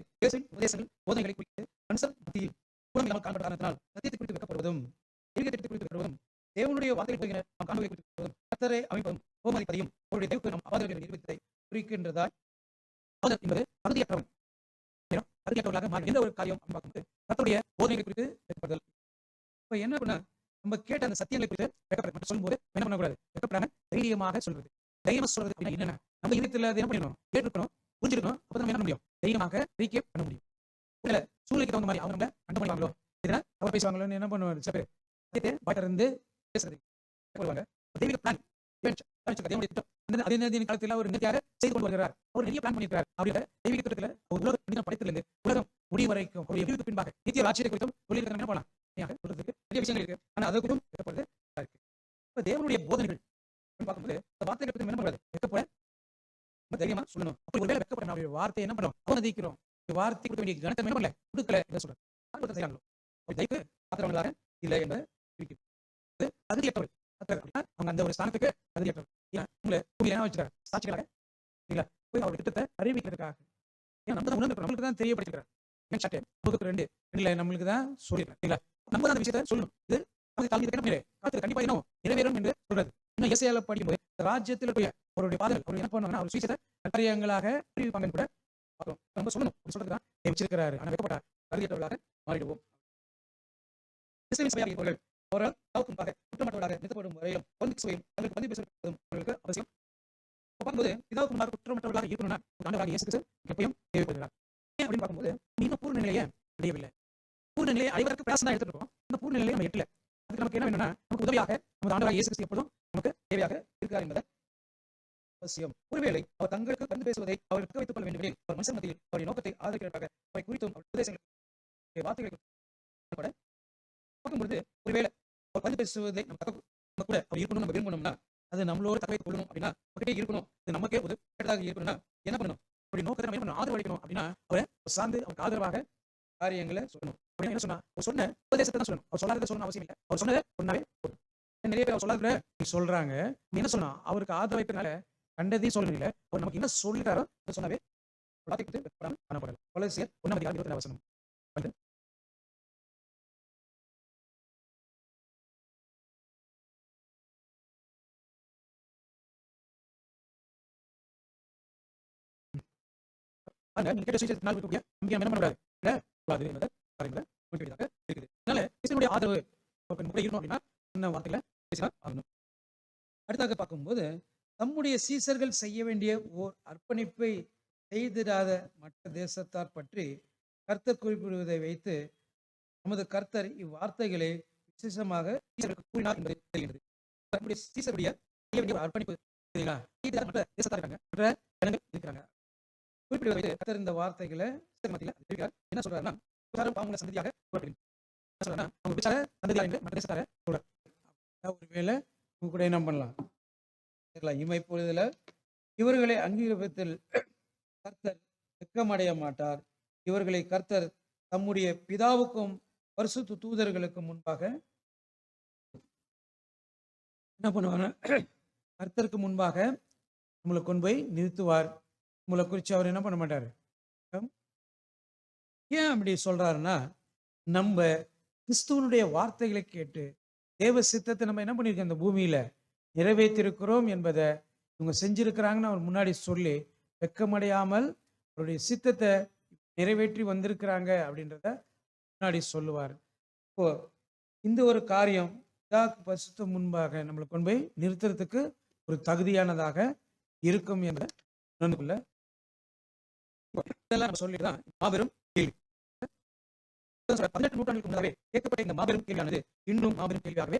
உபதேசங்கள் போதனைகளை குறித்து மனுஷன் மத்தியில் புறமில்லாமல் காணப்பட்டதால் சத்தியத்தை குறித்து வைக்கப்படுவதும் குறித்து வைக்கப்படுவதும் தேவனுடைய வார்த்தைகள் நாம் காண்பதை குறித்து கர்த்தரை அமைப்பதும் கோமதிப்பதையும் அவருடைய தேவனுக்கு நாம் அபாதங்களை நிரூபித்ததை குறிக்கின்றதாய் என்பது தகுதியற்றவன் தகுதியற்றவர்களாக மாறி எந்த ஒரு காரியம் பார்க்கும்போது கர்த்தருடைய போதனைகளை குறித்து வைக்கப்படுதல். இப்ப என்ன பண்ண, நம்ம கேட்ட அந்த சத்தியங்களை குறித்து வைக்கப்பட சொல்லும்போது என்ன பண்ணக்கூடாது, வைக்கப்படாம தைரியமாக சொல்றது. தைரியமா சொல்றது அப்படின்னா என்னன்னா, நம்ம இதயத்தில் என்ன பண்ணணும், கேட்டுக்கணும், புரிஞ்சுக்கணும். அப்ப நம்ம என்ன பண்ண முடியும், தைரியமாக அறிக்கை பண்ண முடியும். இல்ல சூழ்நிலைக்கு தகுந்த மாதிரி அவங்க நம்மள கண்டு பண்ணுவாங்களோ, இதனா அவர் பேசுவாங்களோன்னு என்ன பண்ணுவாரு, சில பேர் பாட்ட இருந்து பேசுறது சொல்லுவாங்க. தெய்வீக பிளான் அதே காலத்தில் அவர் நித்தியாக செய்து கொண்டு வருகிறார். அவர் நிறைய பிளான் பண்ணியிருக்கிறார். அவருடைய தெய்வீக திட்டத்தில் உலகம் படைத்திலிருந்து உலகம் முடிவு வரைக்கும் அவருடைய எதிர்ப்பு பின்பாக நித்திய ராட்சியத்தை குறித்தும் சொல்லியிருக்கிற என்ன பண்ணலாம் சொல்றதுக்கு நிறைய விஷயங்கள் இருக்கு. ஆனா அதை குறித்தும் வைக்கப்படுது இருக்கு. இப்ப தேவனுடைய போதனைகள் பார்க்கும்போது வார்த்தைகளை பற்றி என்ன பண்றது, வைக்கப்பட தைரியமா சொல்லணும். அப்படி ஒருவேளை வைக்கப்பட நம்முடைய வார்த்தை என்ன பண்றோம், அவநதிக்கிறோம். வார்த்தை கொடுக்க வேண்டிய கணத்தை என்ன பண்ணல, கொடுக்கல என்ன சொல்றேன் செய்யறாங்களோ தைப்பு பாத்திரங்களாக இல்லை என்பதை தகுதியற்றவர்கள் அவங்க அந்த ஒரு ஸ்தானத்துக்கு தகுதியற்றவர். உங்களை என்ன வச்சுக்கிறார், சாட்சிகளாக போய் அவருடைய திட்டத்தை அறிவிக்கிறதுக்காக. ஏன்னா நம்ம தான் உணர்ந்து நம்மளுக்கு தான் தெரியப்படுத்திக்கிறார். 2:2 நம்மளுக்கு தான் சொல்லிருக்காங்க. நம்ம தான் அந்த விஷயத்தை சொல்லணும். இது கண்டிப்பா நிறைவேறும் என்று சொல்றது. இன்னும் இசையால படிக்கும்போது ராஜ்யத்தில் அவருடைய பாதங்கள் அவர் என்ன பண்ணுவாங்கன்னா அவர் சுவிசேஷத்தை காரியங்களாக அறிவிப்பாங்கன்னு கூட பார்க்கிறோம். நம்ம சொல்லணும், அப்படி சொல்றதுதான் வச்சிருக்கிறாரு. ஆனால் வெட்கப்பட்ட கருதியற்றவர்களாக மாறிடுவோம். கிறிஸ்துவின் சபையாக இருப்பவர்கள் அவரால் தாவுக்கும்பாக குற்றமற்றவர்களாக நிறுத்தப்படும் வரையிலும் கிறிஸ்துவையும் தங்களுக்கு பதில் பேசுவதும் அவர்களுக்கு அவசியம். பார்க்கும்போது பிதாவுக்கு முன்பாக குற்றமற்றவர்களாக இருக்கணும்னா ஆண்டவராகிய இயேசு கிறிஸ்து எப்பயும் தேவைப்படுகிறார். ஏன் அப்படின்னு பார்க்கும்போது இன்னும் பூர்ண நிலையை அடையவில்லை. பூர்ண நிலையை அடைவதற்கு பிரயாசம் தான் எடுத்துட்டு இருக்கோம். இந்த பூர்ண நிலையை நம்ம எட்டல. அதுக்கு நமக்கு என்ன வேணும்னா நமக்கு உதவியாக நமது ஆண்டவராகிய இயேசு கிறிஸ்து எப்பொழுதும் நமக்கு தேவையாக இருக்கிறார் என்பதை அவசியம். ஒருவேளை அவர் தங்களுக்கு கண்டு பேசுவதை அவருக்கு வைத்துக் கொள்ள வேண்டும். அவர் மனுஷன் மத்தியில் அவருடைய நோக்கத்தை ஆதரிக்கிறதாக அவரை குறித்தும் உபதேசங்களுடைய வார்த்தைகளை கூட பார்க்கும்பொழுது ஒருவேளை அவர் கண்டு பேசுவதை நம்ம கூட அவர் இருக்கணும் நம்ம விரும்பணும்னா அது நம்மளோட தக்க வைத்துக் கொள்ளணும் அப்படின்னா நமக்கே இருக்கணும். இது நமக்கே உதவியாக இருக்கணும்னா என்ன பண்ணணும்? அவருடைய நோக்கத்தை நம்ம என்ன பண்ணணும்? ஆதரவளிக்கணும். அப்படின்னா அவரை சார்ந்து அவருக்கு ஆதரவாக காரியங்களை சொல்லணும். அப்படின்னு என்ன சொன்னா சொன்ன உபதேசத்தை தான் சொல்லணும். அவர் சொல்லாததை சொல்லணும் அவசியம் இல்லை. அவர் சொன்னதை சொன்னாவே போதும். நிறைய பேர் அவர் சொல்லாத சொல்றாங்க. நீ என்ன சொன்னா அவருக்கு ஆதரவைக்கிறனால கண்டதையும் சொல்லல. அவர் நமக்கு என்ன சொல்லிட்டாரோ அதை சொன்னாவே காணப்படலாம். கொலோசியர் 1:26 நீங்க கேட்ட சுவிசேஷத்தினால் இருக்கக்கூடிய நம்பிக்கை நம்ம என்ன பண்ணக்கூடாது? கூடாது என்பதை குறிப்பிட்டதாக இருக்குது. அதனால கிறிஸ்துவினுடைய ஆதரவு கூட இருக்கணும் அப்படின்னா என்ன வார்த்தையில பேசினா ஆகணும். அடுத்தாக பார்க்கும்போது தம்முடைய சீசர்கள் செய்ய வேண்டிய ஓர் அர்ப்பணிப்பை செய்திடாத மற்ற தேசத்தார் பற்றி கர்த்தர் குறிப்பிடுவதை வைத்து நமது கர்த்தர் இவ்வார்த்தைகளை விசேஷமாக சீசர்களுக்கு கூறினார் என்பது தெரிகிறது. தம்முடைய சீசருடைய செய்ய வேண்டிய அர்ப்பணிப்பு மற்ற தேசத்தார் இருக்காங்க, மற்ற ஜனங்கள் இருக்கிறாங்க. குறிப்பிடுவதை வைத்து கர்த்தர் இந்த வார்த்தைகளை என்ன சொல்றாருன்னா பாவங்கள சந்ததியாக ஒருவேளை உங்க கூட என்ன பண்ணலாம் இமைப்பொழுதுல இவர்களை அங்கீகரிப்பதில் கர்த்தர் வெட்கமடைய மாட்டார். இவர்களை கர்த்தர் தம்முடைய பிதாவுக்கும் பரிசுத்த தூதர்களுக்கு முன்பாக என்ன பண்ணுவாங்க? கர்த்தருக்கு முன்பாக நம்மளை கொண்டு போய் நிறுத்துவார். உங்களை குறித்து அவர் என்ன பண்ண மாட்டாரு. ஏன் அப்படி சொல்றாருன்னா நம்ம கிறிஸ்துவனுடைய வார்த்தைகளை கேட்டு தேவ சித்தத்தை நம்ம என்ன பண்ணியிருக்கோம், இந்த பூமியில நிறைவேற்றிருக்கிறோம் என்பதை இவங்க செஞ்சிருக்கிறாங்கன்னு அவர் முன்னாடி சொல்லி வெட்கமடையாமல் அவருடைய சித்தத்தை நிறைவேற்றி வந்திருக்கிறாங்க அப்படின்றத முன்னாடி சொல்லுவார். இப்போ இந்த ஒரு காரியம் பரிசுத்த முன்பாக நம்மளை கொண்டு போய் நிறுத்துறதுக்கு ஒரு தகுதியானதாக இருக்கும் என்ற உணர்ந்துக்குள்ள சொல்லிதான் மாபெரும் கேள்வி. 18 நூற்றாண்டுக்கு முன்னாவே கேட்கப்பட்ட இந்த மாபெரும் கேள்வியானது இன்னும் மாபெரும் கேள்வியாகவே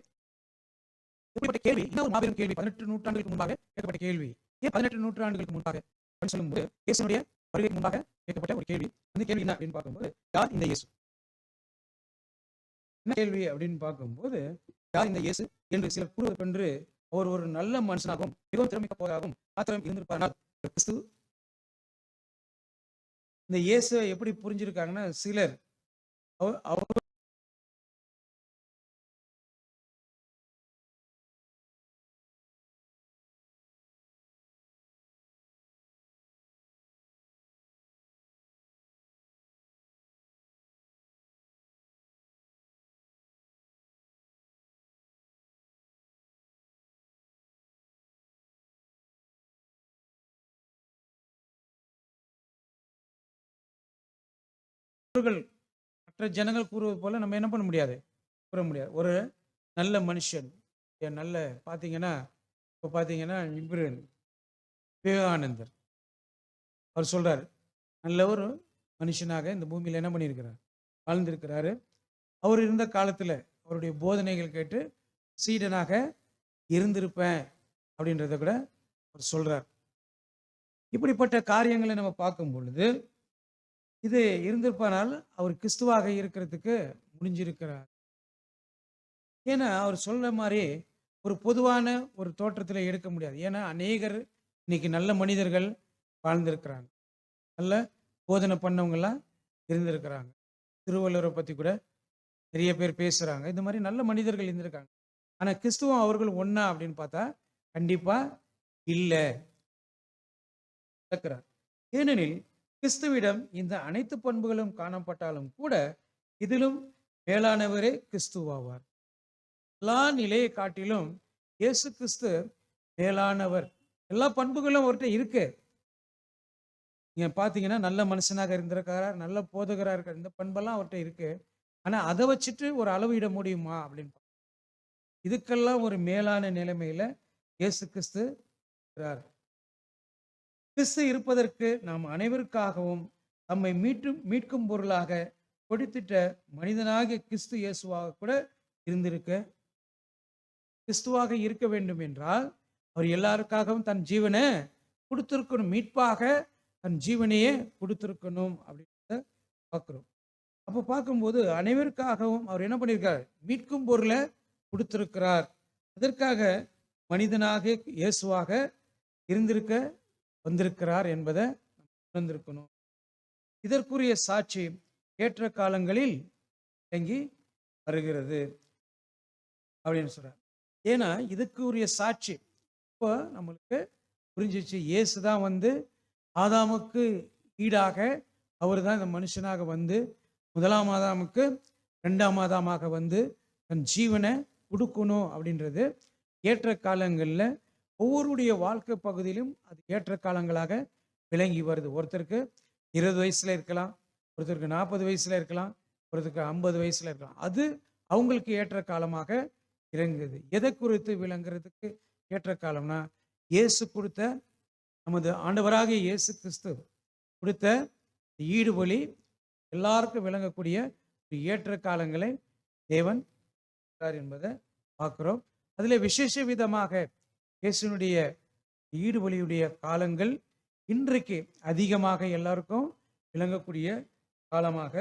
எப்படிப்பட்ட கேள்வி? இன்னும் மாபெரும் கேள்வி. 18 நூற்றாண்டுகளுக்கு முன்பாக கேட்கப்பட்ட கேள்வி. ஏன் 18 நூற்றாண்டுகளுக்கு முன்பாக சொல்லும்போது இயேசுனுடைய வருகைக்கு முன்பாக கேட்கப்பட்ட ஒரு கேள்வி. அந்த கேள்வி என்ன அப்படின்னு பார்க்கும்போது யார் இந்த இயேசு? என்ன கேள்வி அப்படின்னு பார்க்கும்போது யார் இந்த இயேசு என்று சிலர் கூறுவதென்று அவர் ஒரு நல்ல மனுஷனாகவும் மிகவும் திறமைக்க போராகவும் ஆத்திரம் இருந்திருப்பார். கிறிஸ்து இந்த இயேசுவை எப்படி புரிஞ்சிருக்காங்கன்னா சிலர் மற்ற ஜனங்கள் கூறுவது போல நம்ம என்ன பண்ண முடியாது, கூற முடியாது. ஒரு நல்ல மனுஷன் நல்ல பார்த்தீங்கன்னா இப்போ பார்த்தீங்கன்னா விவேகானந்தர் அவர் சொல்றாரு நல்ல ஒரு மனுஷனாக இந்த பூமியில் என்ன பண்ணியிருக்கிறார், வாழ்ந்திருக்கிறாரு. அவர் இருந்த காலத்தில் அவருடைய போதனைகள் கேட்டு சீடனாக இருந்திருப்பேன் அப்படின்றத கூட அவர் சொல்றார். இப்படிப்பட்ட காரியங்களை நம்ம பார்க்கும் பொழுது இது இருந்திருப்பானால் அவர் கிறிஸ்துவாக இருக்கிறதுக்கு முடிஞ்சிருக்கிறார். ஏன்னா அவர் சொல்ற மாதிரி ஒரு பொதுவான ஒரு தோற்றத்தில் எடுக்க முடியாது. ஏன்னா அநேகர் இன்னைக்கு நல்ல மனிதர்கள் வாழ்ந்திருக்கிறாங்க, நல்ல போதனை பண்ணவங்கெல்லாம் இருந்திருக்கிறாங்க. திருவள்ளுவரை பற்றி கூட நிறைய பேர் பேசுகிறாங்க. இந்த மாதிரி நல்ல மனிதர்கள் இருந்திருக்காங்க. ஆனால் கிறிஸ்துவம் அவர்கள் ஒன்றா அப்படின்னு பார்த்தா கண்டிப்பாக இல்லை. ஏனெனில் கிறிஸ்துவிடம் இந்த அனைத்து பண்புகளும் காணப்பட்டாலும் கூட இதிலும் மேலானவரே கிறிஸ்துவாவார். எல்லா நிலையை காட்டிலும் இயேசு கிறிஸ்து மேலானவர் எல்லா பண்புகளும் அவர்கிட்ட இருக்கு. நீங்க பார்த்தீங்கன்னா, நல்ல மனுஷனாக இருந்திருக்கிறார், நல்ல போதகரா இருக்கார். இந்த பண்பெல்லாம் அவர்ட்ட இருக்கு. ஆனா, அத வச்சுட்டு ஒரு அளவிட முடியுமா? அப்படின்னு. இதுக்கெல்லாம் ஒரு மேலான நிலைமையில இயேசு கிறிஸ்து இருக்கிறார். கிறிஸ்து இருப்பதற்கு நாம் அனைவருக்காகவும் நம்மை மீட்கும் பொருளாக கொடுத்திட்ட மனிதனாகிய கிறிஸ்து இயேசுவாக கூட இருந்திருக்க, கிறிஸ்துவாக இருக்க வேண்டும் என்றால் அவர் எல்லாருக்காகவும் தன் ஜீவனை கொடுத்திருக்கணும். மீட்பாக தன் ஜீவனையே கொடுத்திருக்கணும் அப்படின்றத பார்க்கிறோம். அப்போ பார்க்கும்போது அனைவருக்காகவும் அவர் என்ன பண்ணியிருக்கார்? மீட்கும் பொருளை கொடுத்திருக்கிறார். அதற்காக மனிதனாக இயேசுவாக இருந்திருக்க வந்திருக்கிறார் என்பதை உணர்ந்திருக்கணும். இதற்குரிய சாட்சி ஏற்ற காலங்களில் விளங்கி வருகிறது அப்படின்னு சொல்றார். ஏன்னா இதுக்குரிய சாட்சி இப்போ நம்மளுக்கு புரிஞ்சிச்சு. இயேசு தான் வந்து ஆதாமுக்கு ஈடாக அவர் தான் இந்த மனுஷனாக வந்து முதலாம் ஆதாமுக்கு 2ஆம் ஆதாமாக வந்து தன் ஜீவனை கொடுக்கணும் அப்படின்றது ஏற்ற காலங்களில் ஒவ்வொருடைய வாழ்க்கை பகுதியிலும் அது ஏற்ற காலங்களாக விளங்கி வருது. ஒருத்தருக்கு 20 வயசுல இருக்கலாம், ஒருத்தருக்கு 40 வயசுல இருக்கலாம், ஒருத்தருக்கு 50 வயசுல இருக்கலாம். அது அவங்களுக்கு ஏற்ற காலமாக இறங்குது. எதை குறித்து விளங்குறதுக்கு ஏற்ற காலம்னா, இயேசு கொடுத்த நமது ஆண்டவராகிய இயேசு கிறிஸ்து கொடுத்த ஈடுபலி எல்லாருக்கும் விளங்கக்கூடிய ஒரு ஏற்ற காலங்களை தேவன் என்பதை பார்க்கிறோம். அதில் விசேஷ விதமாக இயேசுனுடைய ஈடுபலியுடைய காலங்கள் இன்றைக்கு அதிகமாக எல்லாருக்கும் விளங்கக்கூடிய காலமாக,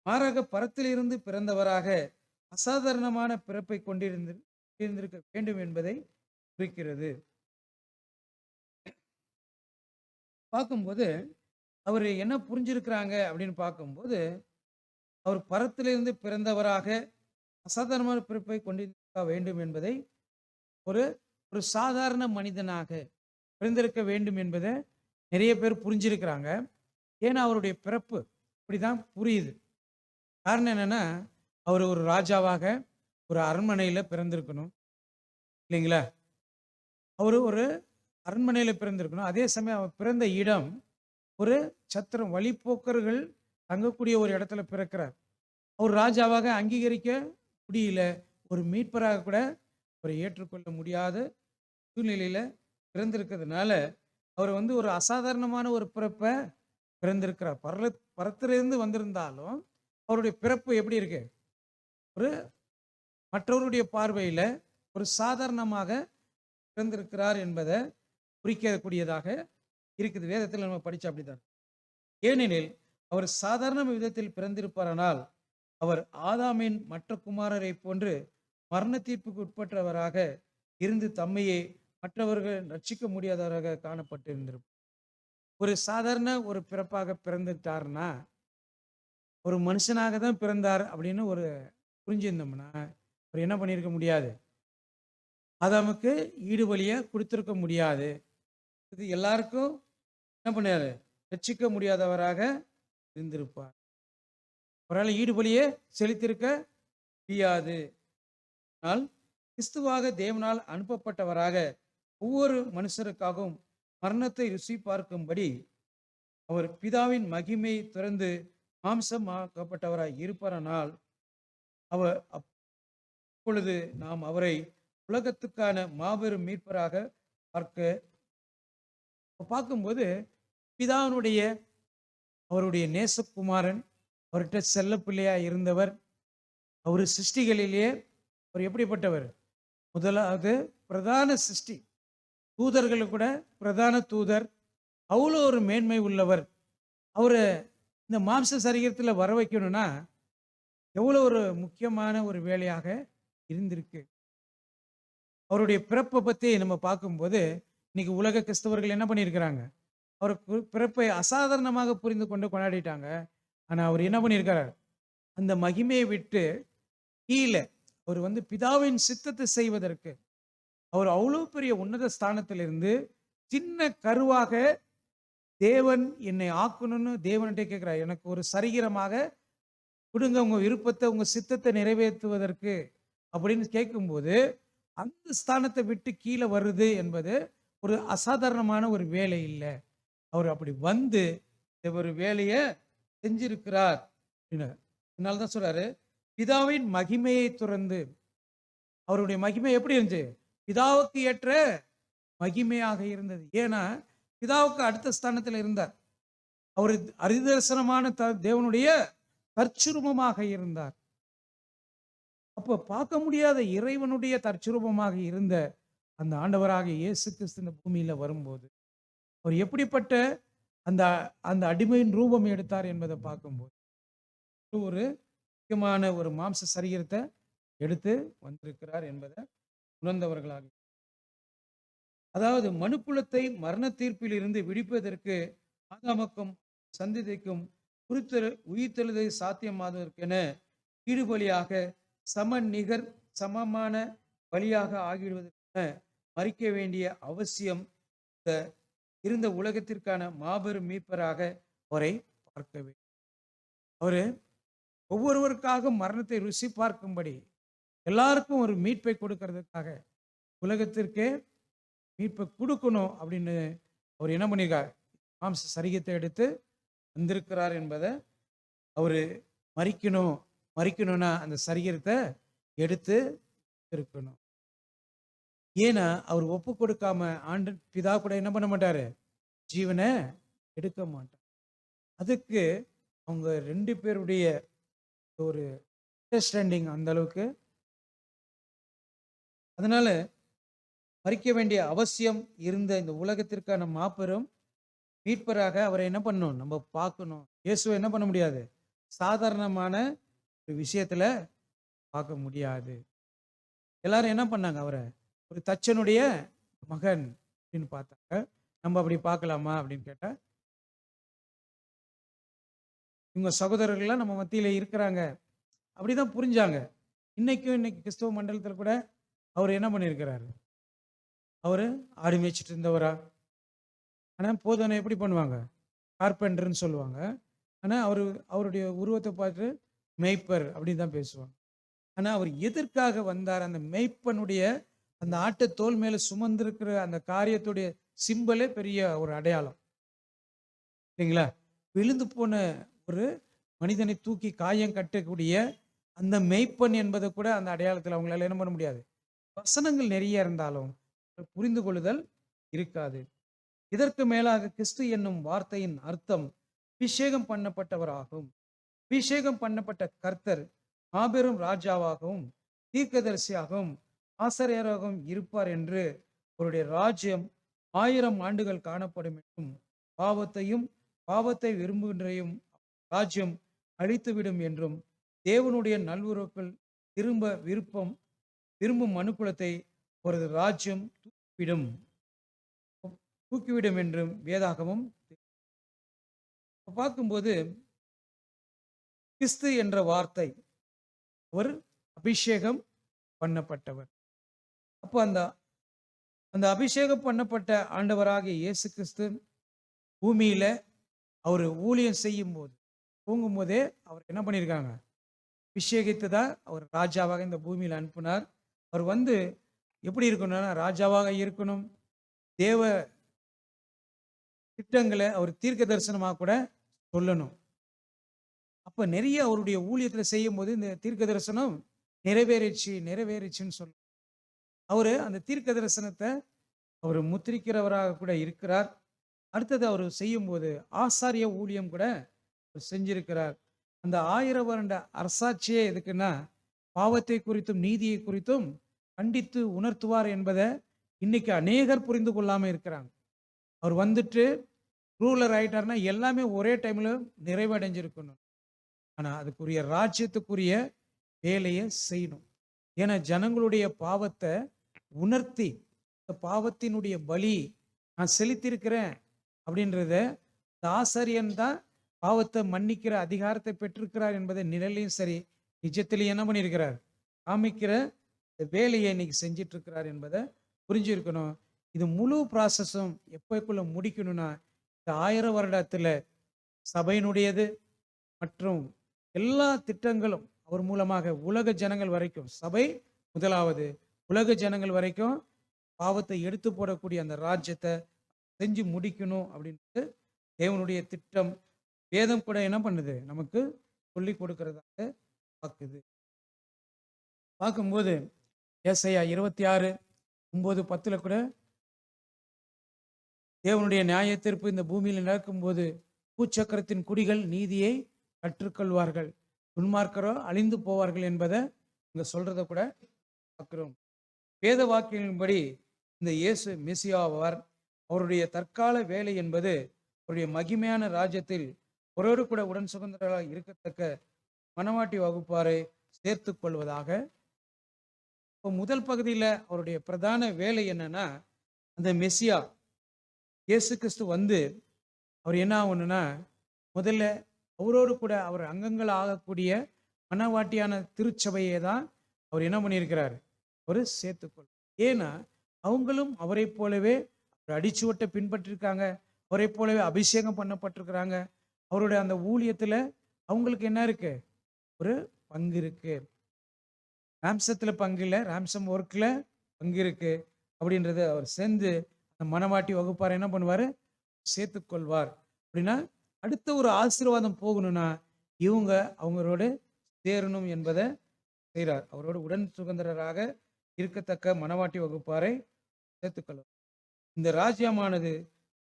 மாறாக பரத்திலிருந்து பிறந்தவராக அசாதாரணமான பிறப்பை கொண்டிருந்திருக்க வேண்டும் என்பதை குறிக்கிறது. பார்க்கும்போது அவர் என்ன புரிஞ்சிருக்கிறாங்க அப்படின்னு பார்க்கும்போது, அவர் பரத்திலிருந்து பிறந்தவராக அசாதாரணமான பிறப்பை கொண்டிருக்க வேண்டும் என்பதை ஒரு ஒரு சாதாரண மனிதனாக பிறந்திருக்க வேண்டும் என்பதை நிறைய பேர் புரிஞ்சிருக்கிறாங்க. ஏன்னா அவருடைய பிறப்பு இப்படிதான் புரியுது. காரணம் என்னன்னா, அவர் ஒரு ராஜாவாக ஒரு அரண்மனையில் பிறந்திருக்கணும் இல்லைங்களா? அவர் ஒரு அரண்மனையில் பிறந்திருக்கணும். அதே சமயம் அவர் பிறந்த இடம் ஒரு சத்திரம், வழிப்போக்கர்கள் தங்கக்கூடிய ஒரு இடத்துல பிறக்கிறார். அவர் ராஜாவாக அங்கீகரிக்க முடியல, ஒரு மீட்பராக கூட அவரை ஏற்றுக்கொள்ள முடியாத சூழ்நிலையில பிறந்திருக்கிறதுனால அவர் வந்து ஒரு அசாதாரணமான ஒரு பிறப்பை பிறந்திருக்கிறார். பரத்திலிருந்து வந்திருந்தாலும் அவருடைய பிறப்பு எப்படி இருக்கு? ஒரு மற்றவருடைய பார்வையில ஒரு சாதாரணமாக பிறந்திருக்கிறார் என்பதை குறிக்கக்கூடியதாக இருக்குது. வேதத்தில் நம்ம படிச்சா அப்படித்தான். ஏனெனில் அவர் சாதாரண விதத்தில் பிறந்திருப்பாரானால் அவர் ஆதாமின் மற்ற குமாரரை போன்று மரண தீர்ப்புக்கு உட்பட்டவராக இருந்து தம்மையே மற்றவர்கள் ரட்சிக்க முடியாதவராக காணப்பட்டிருந்திருப்பார். ஒரு சாதாரண ஒரு பிறப்பாக பிறந்துட்டார்னா, ஒரு மனுஷனாக தான் பிறந்தார் அப்படின்னு ஒரு புரிஞ்சிருந்தோம்னா, அவர் என்ன பண்ணியிருக்க முடியாது? ஆதாமுக்கு ஈடுபலியை கொடுத்திருக்க முடியாது. இது எல்லாருக்கும் என்ன பண்ணாரு? ரட்சிக்க முடியாதவராக இருந்திருப்பார். அவரால் ஈடுபலியே செலுத்திருக்க முடியாது. ஆனால் கிறிஸ்துவாக தேவனால் அனுப்பப்பட்டவராக ஒவ்வொரு மனுஷருக்காகவும் மரணத்தை ருசி பார்க்கும்படி அவர் பிதாவின் மகிமை துறந்து மாம்சமாக்கப்பட்டவராய் இருப்பாரானால் அவர் அப்பொழுது நாம் அவரை உலகத்துக்கான மாபெரும் மீட்பராக பார்க்கும்போது பிதாவினுடைய அவருடைய நேசகுமாரன், அவர்கிட்ட செல்ல பிள்ளையா இருந்தவர், அவர் சிருஷ்டிகளிலேயே அவர் எப்படிப்பட்டவர்? முதலாவது பிரதான சிருஷ்டி, தூதர்களுக்கு கூட பிரதான தூதர், அவ்வளோ ஒரு மேன்மை உள்ளவர். அவரை இந்த மாம்ச சரீரத்தில் வர வைக்கணும்னா எவ்வளோ ஒரு முக்கியமான ஒரு வேலையாக இருந்திருக்கு. அவருடைய பிறப்பை பற்றி நம்ம பார்க்கும்போது இன்னைக்கு உலக கிறிஸ்தவர்கள் என்ன பண்ணியிருக்கிறாங்க? அவர் பிறப்பை அசாதாரணமாக புரிந்து கொண்டு கொண்டாடிட்டாங்க. ஆனால் அவர் என்ன பண்ணியிருக்கிறார்? அந்த மகிமையை விட்டு கீழே அவர் வந்து பிதாவின் சித்தத்தை செய்வதற்கு அவர் அவ்வளோ பெரிய உன்னத ஸ்தானத்திலிருந்து சின்ன கருவாக தேவன் என்னை ஆக்கணும்னு தேவன்கிட்ட கேட்கிறார். எனக்கு ஒரு சரீரமாக கொடுங்க, உங்க விருப்பத்தை உங்க சித்தத்தை நிறைவேற்றுவதற்கு அப்படின்னு கேட்கும்போது அந்த ஸ்தானத்தை விட்டு கீழே வருது என்பது ஒரு அசாதாரணமான ஒரு வேலை இல்லை. அவர் அப்படி வந்து இந்த ஒரு வேலையை செஞ்சிருக்கிறார். அதனால தான் சொல்றாரு, பிதாவின் மகிமையை துறந்து. அவருடைய மகிமை எப்படி இருந்துச்சு? பிதாவுக்கு ஏற்ற மகிமையாக இருந்தது. ஏன்னா பிதாவுக்கு அடுத்த ஸ்தானத்தில் இருந்தார். அவர் அரிதர்சனமான தேவனுடைய தற்சுரூபமாக இருந்தார். அப்போ பார்க்க முடியாத இறைவனுடைய தற்சுரூபமாக இருந்த அந்த ஆண்டவராக இயேசு கிறிஸ்து இந்த பூமியில வரும்போது அவர் எப்படிப்பட்ட அந்த அந்த அடிமையின் ரூபம் எடுத்தார் என்பதை பார்க்கும்போது ஒரு முக்கியமான ஒரு மாம்ச சரீரத்தை எடுத்து வந்திருக்கிறார் என்பதை உணர்ந்தவர்களாக, அதாவது மனுக்குலத்தை மரண தீர்ப்பில் இருந்து விடுப்பதற்கு ஆதாமுக்கும் சந்ததிக்கும் உயிர்த்தெழுதை சாத்தியமாவதற்கென ஈடுபலியாக நிகர் சமமான பலியாக ஆகிடுவதற்கென மறிக்க வேண்டிய அவசியம் இருந்த உலகத்திற்கான மாபெரும் மீட்பராக அவரை பார்க்க வேண்டும். அவரு ஒவ்வொருவருக்காக மரணத்தை ருசி பார்க்கும்படி எல்லாருக்கும் ஒரு மீட்பை கொடுக்கறதுக்காக உலகத்திற்கே மீட்பை கொடுக்கணும் அப்படின்னு அவர் என்ன பண்ணியிருக்கார்? மாம்ச சரீரத்தை எடுத்து வந்திருக்கிறார் என்பதை அவரு மறிக்கணும்னா அந்த சரீரத்தை எடுத்து இருக்கணும். ஏன்னா அவர் ஒப்பு கொடுக்காம ஆண்டு பிதா கூட என்ன பண்ண மாட்டாரு? ஜீவனை எடுக்க மாட்டார். அதுக்கு அவங்க 2 பேருடைய ஒரு அண்டர்ஸ்டாண்டிங் அந்த அளவுக்கு. அதனால மறிக்க வேண்டிய அவசியம் இருந்த இந்த உலகத்திற்கான மாபெரும் மீட்பராக அவரை என்ன பண்ணணும்? நம்ம பார்க்கணும். இயேசுவை என்ன பண்ண முடியாது? சாதாரணமான ஒரு விஷயத்துல பார்க்க முடியாது. எல்லாரும் என்ன பண்ணாங்க? அவரை ஒரு தச்சனுடைய மகன் அப்படின்னு பார்த்தாங்க. நம்ம அப்படி பார்க்கலாமா அப்படின்னு கேட்டா, இவங்க சகோதரர்கள்லாம் நம்ம மத்தியில இருக்கிறாங்க அப்படிதான் புரிஞ்சாங்க. இன்னைக்கு கிறிஸ்தவ மண்டலத்தில் கூட அவர் என்ன பண்ணியிருக்கிறாரு? அவரு ஆடு மேய்ச்சிட்டு இருந்தவரா? ஆனா போதனை எப்படி பண்ணுவாங்க? கார்பெண்டர்ன்னு சொல்லுவாங்க. ஆனா அவருடைய உருவத்தை பார்த்து மேய்ப்பர் அப்படின்னு தான் பேசுவாங்க. ஆனா அவர் எதற்காக வந்தார்? அந்த மேய்ப்பனுடைய அந்த ஆட்டை தோல் மேல சுமந்திருக்கிற அந்த காரியத்துடைய சிம்பலே பெரிய ஒரு அடையாளம் இல்லைங்களா? விழுந்து போன ஒரு மனிதனை தூக்கி காயம் கட்டக்கூடிய அந்த மேய்ப்பன் என்பதை கூட அந்த அடையாளத்தில் அவங்களால என்ன பண்ண முடியாது. வசனங்கள் நிறைய இருந்தாலும் புரிந்து கொள்ளுதல் இருக்காது. இதற்கு மேலாக கிறிஸ்து என்னும் வார்த்தையின் அர்த்தம் அபிஷேகம் பண்ணப்பட்டவராகும். அபிஷேகம் பண்ணப்பட்ட கர்த்தர் மாபெரும் ராஜாவாகவும் தீர்க்கதரிசியாகவும் ஆசிரியராகவும் இருப்பார் என்று அவருடைய ராஜ்யம் 1000 ஆண்டுகள் காணப்படும் என்றும் பாவத்தை விரும்புகின்றையும் ராஜ்யம் அழித்துவிடும் என்றும் தேவனுடைய நல்வுறவுக்குள் விரும்பும் மனுக்குலத்தை ஒரு ராஜ்யம் தூக்கிவிடும் என்றும் வேதாகமும் பார்க்கும்போது கிறிஸ்து என்ற வார்த்தை அவர் அபிஷேகம் பண்ணப்பட்டவர். அப்போ அந்த அபிஷேகம் பண்ணப்பட்ட ஆண்டவராகிய இயேசு கிறிஸ்து பூமியில அவர் ஊழியம் செய்யும் போது தூங்கும்போதே அவர் என்ன பண்ணியிருக்காங்க? அபிஷேகித்து தான் அவர் ராஜாவாக இந்த பூமியில் அனுப்பினார். அவர் வந்து எப்படி இருக்கணும்னா ராஜாவாக இருக்கணும். தேவ திட்டங்களை அவர் தீர்க்க தரிசனமாக கூட சொல்லணும். அப்ப நிறைய அவருடைய ஊழியத்துல செய்யும் போது இந்த தீர்க்க தரிசனம் நிறைவேறிச்சுன்னு சொல்ல அவரு அந்த தீர்க்க தரிசனத்தை அவர் முத்திரிக்கிறவராக கூட இருக்கிறார். அடுத்தது அவர் செய்யும் போது ஆசாரிய ஊழியம் கூட செஞ்சிருக்கிறார். அந்த 1000 வருட அரசாட்சியே எதுக்குன்னா பாவத்தை குறித்தும் நீதியை குறித்தும் கண்டித்து உணர்த்துவார் என்பதை இன்னைக்கு அநேகர் புரிந்து கொள்ளாம இருக்கிறாங்க. அவர் வந்துட்டு ரூலர் ஆயிட்டாருன்னா எல்லாமே ஒரே டைம்ல நிறைவடைஞ்சிருக்கணும். ஆனா அதுக்குரிய ராஜ்யத்துக்குரிய வேலையை செய்யணும். ஏன்னா ஜனங்களுடைய பாவத்தை உணர்த்தி பாவத்தினுடைய பலி நான் செலுத்தியிருக்கிறேன் அப்படின்றத ஆசாரியன் தான் பாவத்தை மன்னிக்கிற அதிகாரத்தை பெற்றிருக்கிறார் என்பதை நிழலையும் சரி நிஜத்திலையும் என்ன பண்ணியிருக்கிறார் காமிக்கிற வேலையை இன்னைக்கு செஞ்சிட்டு இருக்கிறார் என்பதை புரிஞ்சிருக்கணும். இது முழு ப்ராசஸும் எப்பக்குள்ள முடிக்கணும்னா இந்த 1000 வருடத்துல சபையினுடையது மற்றும் எல்லா திட்டங்களும் அவர் மூலமாக உலக ஜனங்கள் வரைக்கும் சபை முதலாவது, உலக ஜனங்கள் வரைக்கும் பாவத்தை எடுத்து போடக்கூடிய அந்த ராஜ்யத்தை செஞ்சு முடிக்கணும் அப்படின்ட்டு தேவனுடைய திட்டம் வேதம் கூட என்ன பண்ணுது, நமக்கு சொல்லி கொடுக்கறதாக பார்க்குது. பார்க்கும்போது ஏசாயா 26:9-10 கூட தேவனுடைய நியாய தீர்ப்பு இந்த பூமியில் நடக்கும்போது பூச்சக்கரத்தின் குடிகள் நீதியை கற்றுக்கொள்வார்கள், துன்மார்க்கரோ அழிந்து போவார்கள் என்பதை இங்க சொல்றத கூட பார்க்கிறோம். வேத வாக்கியங்களின்படி இந்த இயேசு மெசியாவார். அவருடைய தற்கால வேலை என்பது அவருடைய மகிமையான ராஜ்யத்தில் ஒருவரு கூட உடன் சுதந்திரராக இருக்கத்தக்க மனவாட்டி வகுப்பாரை சேர்த்து கொள்வதாக. இப்போ முதல் பகுதியில் அவருடைய பிரதான வேலை என்னன்னா, அந்த மெசியா இயேசு கிறிஸ்து வந்து அவர் என்ன ஆகணும்னா, முதல்ல அவரோடு கூட அவர் அங்கங்கள் ஆகக்கூடிய மனவாட்டியான திருச்சபையை தான் அவர் என்ன பண்ணியிருக்கிறார், அவர் சேர்த்துக்கொள். ஏன்னா அவங்களும் அவரை போலவே அவர் அடிச்சுவட்டை பின்பற்றிருக்காங்க, அவரை போலவே அபிஷேகம் பண்ணப்பட்டிருக்கிறாங்க. அவருடைய அந்த ஊழியத்தில் அவங்களுக்கு என்ன இருக்கு, ஒரு பங்கு இருக்கு. ராம்சத்தில் பங்கு இல்லை, ராம்சம் ஒர்க்கில் பங்கு இருக்கு அப்படின்றத அவர் சேர்ந்து அந்த மனவாட்டி வகுப்பார் என்ன பண்ணுவார், சேர்த்துக்கொள்வார். அப்படின்னா அடுத்த ஒரு ஆசீர்வாதம் போகணும்னா இவங்க அவங்களோட சேரணும் என்பதை செய்கிறார். அவரோட உடன் சுதந்திரராக இருக்கத்தக்க மனவாட்டி வகுப்பாரை சேர்த்துக்கொள்வார். இந்த ராஜ்யமானது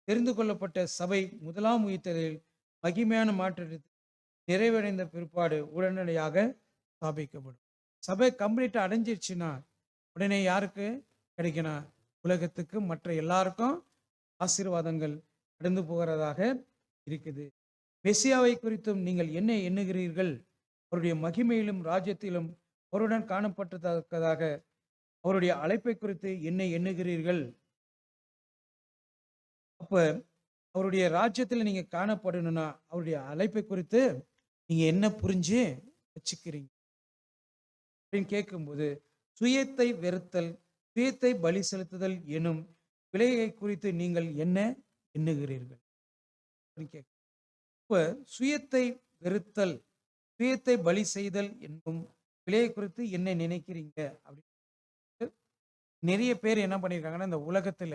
தெரிந்து கொள்ளப்பட்ட சபை முதலாம் உயிர்த்தலில் மகிமையான மாற்றத்தை நிறைவடைந்த பிற்பாடு உடனடியாக ஸ்தாபிக்கப்படும். சபை கம்ப்ளீட்டாக அடைஞ்சிருச்சுன்னா உடனே யாருக்கு கிடைக்கணும், உலகத்துக்கு மற்ற எல்லாருக்கும் ஆசீர்வாதங்கள் கடந்து போகிறதாக இருக்குது. மெசியாவை குறித்தும் நீங்கள் என்ன எண்ணுகிறீர்கள், அவருடைய மகிமையிலும் ராஜ்யத்திலும் அவருடன் காணப்பட்டதற்காக அவருடைய அழைப்பை குறித்து என்ன எண்ணுகிறீர்கள்? அப்ப அவருடைய ராஜ்யத்தில் நீங்க காணப்படணும்னா அவருடைய அழைப்பை குறித்து நீங்க என்ன புரிஞ்சு வச்சுக்கிறீங்க அப்படின்னு கேட்கும்போது, சுயத்தை வெறுத்தல், சுயத்தை பலி செலுத்துதல் எனும் விலையை குறித்து நீங்கள் என்ன எண்ணுகிறீர்கள் அப்படின்னு கேட்க. இப்ப சுயத்தை வெறுத்தல், சுயத்தை பலி செய்தல் என்னும் விலையை குறித்து என்ன நினைக்கிறீங்க அப்படின்னு நிறைய பேர் என்ன பண்ணியிருக்காங்கன்னா, இந்த உலகத்துல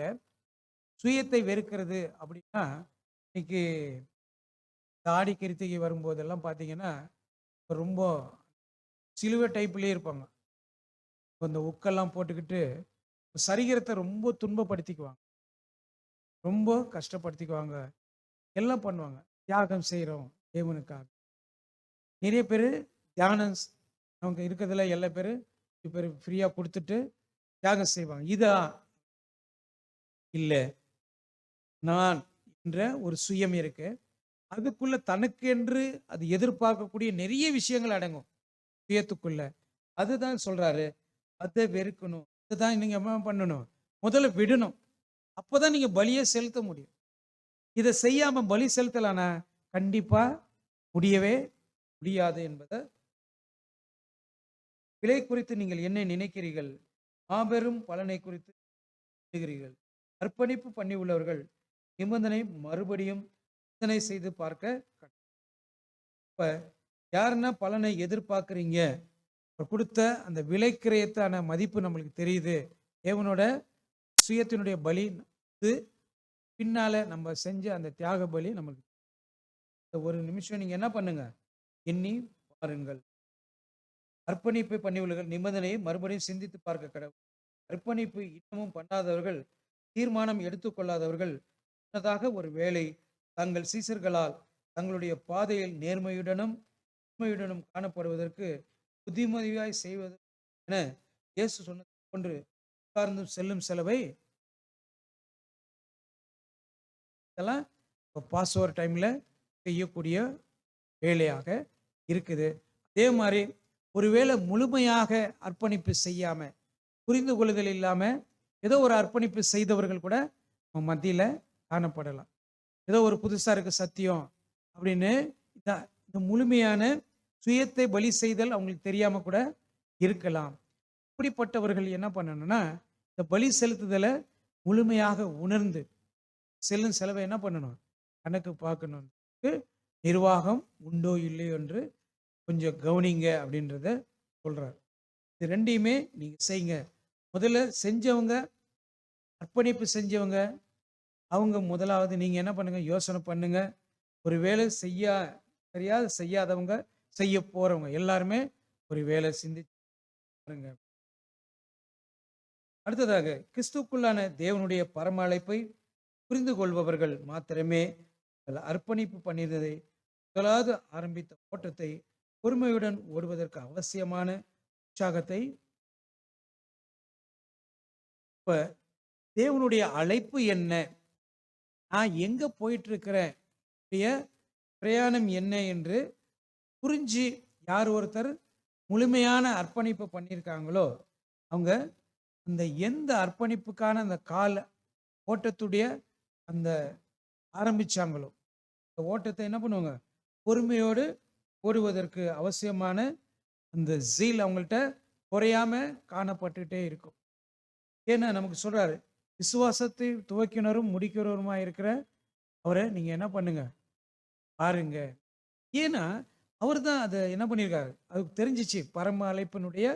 சுயத்தை வெறுக்கிறது அப்படின்னா, இன்னைக்கு தாடி கிருத்திகை வரும்போதெல்லாம் பார்த்தீங்கன்னா ரொம்ப சிலுவை டைப்லேயே இருப்பாங்க. இந்த உக்கெல்லாம் போட்டுக்கிட்டு சரீரத்தை ரொம்ப துன்பப்படுத்திக்குவாங்க, ரொம்ப கஷ்டப்படுத்திக்குவாங்க, எல்லாம் பண்ணுவாங்க. தியாகம் செய்கிறோம் தேவனுக்காக. நிறைய பேர் தியானம் அவங்க இருக்கிறதுல எல்லா பேர் ஃப்ரீயாக கொடுத்துட்டு தியாகம் செய்வாங்க. இதா இல்லை, நான் என்ற ஒரு சுயம் இருக்கு, அதுக்குள்ள தனக்கு என்று அது எதிர்பார்க்கக்கூடிய நிறைய விஷயங்கள் அடங்கும் சுயத்துக்குள்ள. அதுதான் சொல்றாரு, அதை வெறுக்கணும். அதுதான் நீங்க என்ன பண்ணணும், முதல்ல விடணும். அப்போதான் நீங்க பலியை செலுத்த முடியும். இதை செய்யாம பலி செலுத்தலானா கண்டிப்பா முடியவே முடியாது என்பதை. விலை குறித்து நீங்கள் என்ன நினைக்கிறீர்கள், மாபெரும் பலனை குறித்து நினைக்கிறீர்கள். அர்ப்பணிப்பு பண்ணி உள்ளவர்கள் நிபந்தனை மறுபடியும் சிந்தனை செய்து பார்க்க. இப்ப யாருன்னா பலனை எதிர்பார்க்குறீங்க, கொடுத்த அந்த விலை கிரயத்தான மதிப்பு நம்மளுக்கு தெரியுது. தேவனோட சுயத்தினுடைய பலி பின்னால நம்ம செஞ்ச அந்த தியாக பலி நம்மளுக்கு. ஒரு நிமிஷம் நீங்க என்ன பண்ணுங்க, எண்ணி பாருங்கள். அர்ப்பணிப்பை பண்ணியுள்ளவர்கள் நிபந்தனையை மறுபடியும் சிந்தித்து பார்க்க கடவுள். அர்ப்பணிப்பு இன்னமும் பண்ணாதவர்கள், தீர்மானம் எடுத்துக்கொள்ளாதவர்கள் முன்னதாக ஒரு வேளை தங்கள் சீசர்களால் தங்களுடைய பாதையில் நேர்மையுடனும் உண்மையுடனும் காணப்படுவதற்கு புத்திமதியாய் செய்வது என இயேசு சொன்னது போன்று உட்கார்ந்து செல்லும் செலவை இதெல்லாம் பாஸ் ஓவர் டைம்ல செய்யக்கூடிய வேலையாக இருக்குது. அதே மாதிரி ஒருவேளை முழுமையாக அர்ப்பணிப்பு செய்யாம, புரிந்து கொள்ளுதல் இல்லாம ஏதோ ஒரு அர்ப்பணிப்பு செய்தவர்கள் கூட மத்தியில காணப்படலாம். ஏதோ ஒரு புதுசா இருக்கு சத்தியம் அப்படின்னு இந்த முழுமையான சுயத்தை பலி செய்தல் அவங்களுக்கு தெரியாம கூட இருக்கலாம். இப்படிப்பட்டவர்கள் என்ன பண்ணணும்னா, இந்த பலி செலுத்துதலை முழுமையாக உணர்ந்து செல்லும் செலவை என்ன பண்ணணும், கணக்கு பார்க்கணும். நிர்வாகம் உண்டோ இல்லையோ என்று கொஞ்சம் கவனிங்க அப்படின்றத சொல்றார். இது ரெண்டையுமே நீங்க செய்யுங்க. முதல்ல செஞ்சவங்க, அர்ப்பணிப்பு செஞ்சவங்க, அவங்க முதலாவது நீங்க என்ன பண்ணுங்க, யோசனை பண்ணுங்க. ஒரு வேலை செய்யாதவங்க, செய்ய போறவங்க எல்லாருமே ஒரு வேலை சிந்திச்சு பாருங்க. அடுத்ததாக கிறிஸ்துவுக்குள்ளான தேவனுடைய பரம அழைப்பை புரிந்து கொள்பவர்கள் மாத்திரமே அதில் அர்ப்பணிப்பு பண்ணியதை முதலாவது ஆரம்பித்த ஓட்டத்தை பொறுமையுடன் ஓடுவதற்கு அவசியமான உற்சாகத்தை. இப்ப தேவனுடைய அழைப்பு என்ன? நான் எங்க போயிட்டு இருக்கிறேன்? என்னுடைய பிரயாணம் என்ன என்று புரிஞ்சு யார் ஒருத்தர் முழுமையான அர்ப்பணிப்பு பண்ணியிருக்காங்களோ, அவங்க அந்த எந்த அர்ப்பணிப்புக்கான அந்த கால ஓட்டத்துடைய அந்த ஆரம்பிச்சாங்களோ, அந்த ஓட்டத்தை என்ன பண்ணுவாங்க? பொறுமையோடு ஓடுவதற்கு அவசியமான அந்த ஜீல் அவங்கள்ட்ட குறையாம காணப்பட்டுட்டே இருக்கும். ஏன்னா நமக்கு சொல்றாரு, விசுவாசத்தை துவக்கினரும் முடிக்கிறவருமா இருக்கிற அவரை நீங்க என்ன பண்ணுங்க? பாருங்க. ஏன்னா, அவர் தான் அத என்ன பண்ணியிருக்காரு? அதுக்கு தெரிஞ்சுச்சு. பரம அழைப்பினுடைய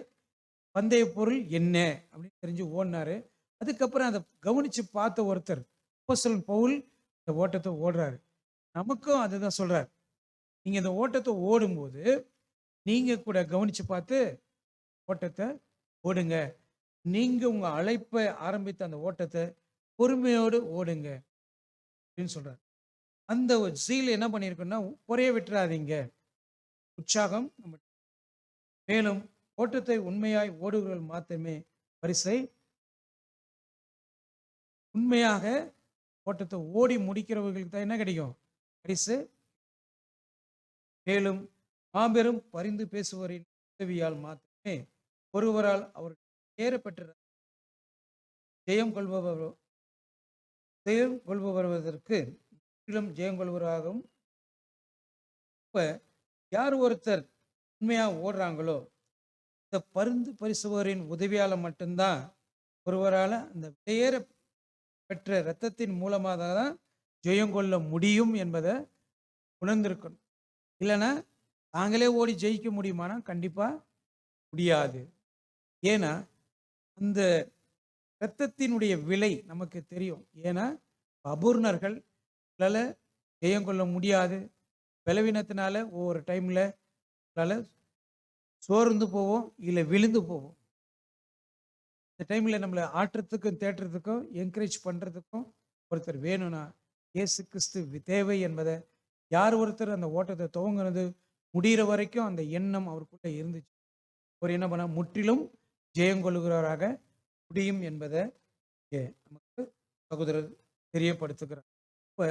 பந்தய பொருள் என்ன? அப்படின்னு தெரிஞ்சு ஓடுனாரு. அதுக்கப்புறம் அத கவனிச்சு பார்த்த ஒருத்தர், அப்போஸ்தலன் பவுல் இந்த ஓட்டத்த ஓடுறாரு. நமக்கும் அதுதான் சொல்றாரு. நீங்க இந்த ஓட்டத்த ஓடும்போது, நீங்க கூட கவனிச்சு பார்த்து ஓட்டத்த ஓடுங்க. நீங்க உங்க அழைப்ப ஆரம்பித்த அந்த ஓட்டத்த பொறுமையோடு ஓடுங்க அப்படின்னு சொல்றாரு. அந்த ஒரு ஜீல் என்ன பண்ணியிருக்குன்னா, குறைய விட்டுறாதீங்க. உற்சாகம் மேலும் ஓட்டத்தை உண்மையாய் ஓடுகிறவர்கள் மாத்திரமே பரிசை உண்மையாக ஓட்டத்தை ஓடி முடிக்கிறவர்களுக்கு தான் என்ன கிடைக்கும்? பரிசு. மேலும் மாபெரும் பரிந்து பேசுவோரின் உதவியால் மாத்திரமே ஒருவரால் அவர் ஏறப்பெற்ற ஜெயம் கொள்பவர் ஜெயம் கொள்பவருவதற்கு முற்றிலும் ஜெயம் கொள்வராகவும். இப்ப யார் ஒருத்தர் உண்மையா ஓடுறாங்களோ, இந்த பரிந்து பேசுவோரின் உதவியால மட்டும்தான் ஒருவரால அந்த விலையேற பெற்ற இரத்தத்தின் மூலமாக தான் ஜெயம் கொள்ள முடியும் என்பதை உணர்ந்திருக்கணும். இல்லைன்னா நாங்களே ஓடி ஜெயிக்க முடியுமானா கண்டிப்பா முடியாது. ஏன்னா அந்த இரத்தத்தினுடைய விலை நமக்கு தெரியும். ஏன்னா அபூர்ணர்கள் ஜெயம் கொள்ள முடியாது. பலவீனத்தினால ஒவ்வொரு டைம்ல சோர்ந்து போவோம், இல்லை விழுந்து போவோம். இந்த டைம்ல நம்மளை ஆற்றத்துக்கும் தேற்றத்துக்கும் என்கரேஜ் பண்றதுக்கும் ஒருத்தர் வேணும்னா இயேசு கிறிஸ்து தேவை என்பதை யார் ஒருத்தர் அந்த ஓட்டத்தை துவங்குனது முடிகிற வரைக்கும் அந்த எண்ணம் அவருக்குள்ள இருந்துச்சு. அவர் என்ன பண்ண முற்றிலும் ஜெயங்கொள்ளுகிறவராக முடியும் என்பதை நமக்கு சகோதரர் தெரியப்படுத்துகிறார். இப்ப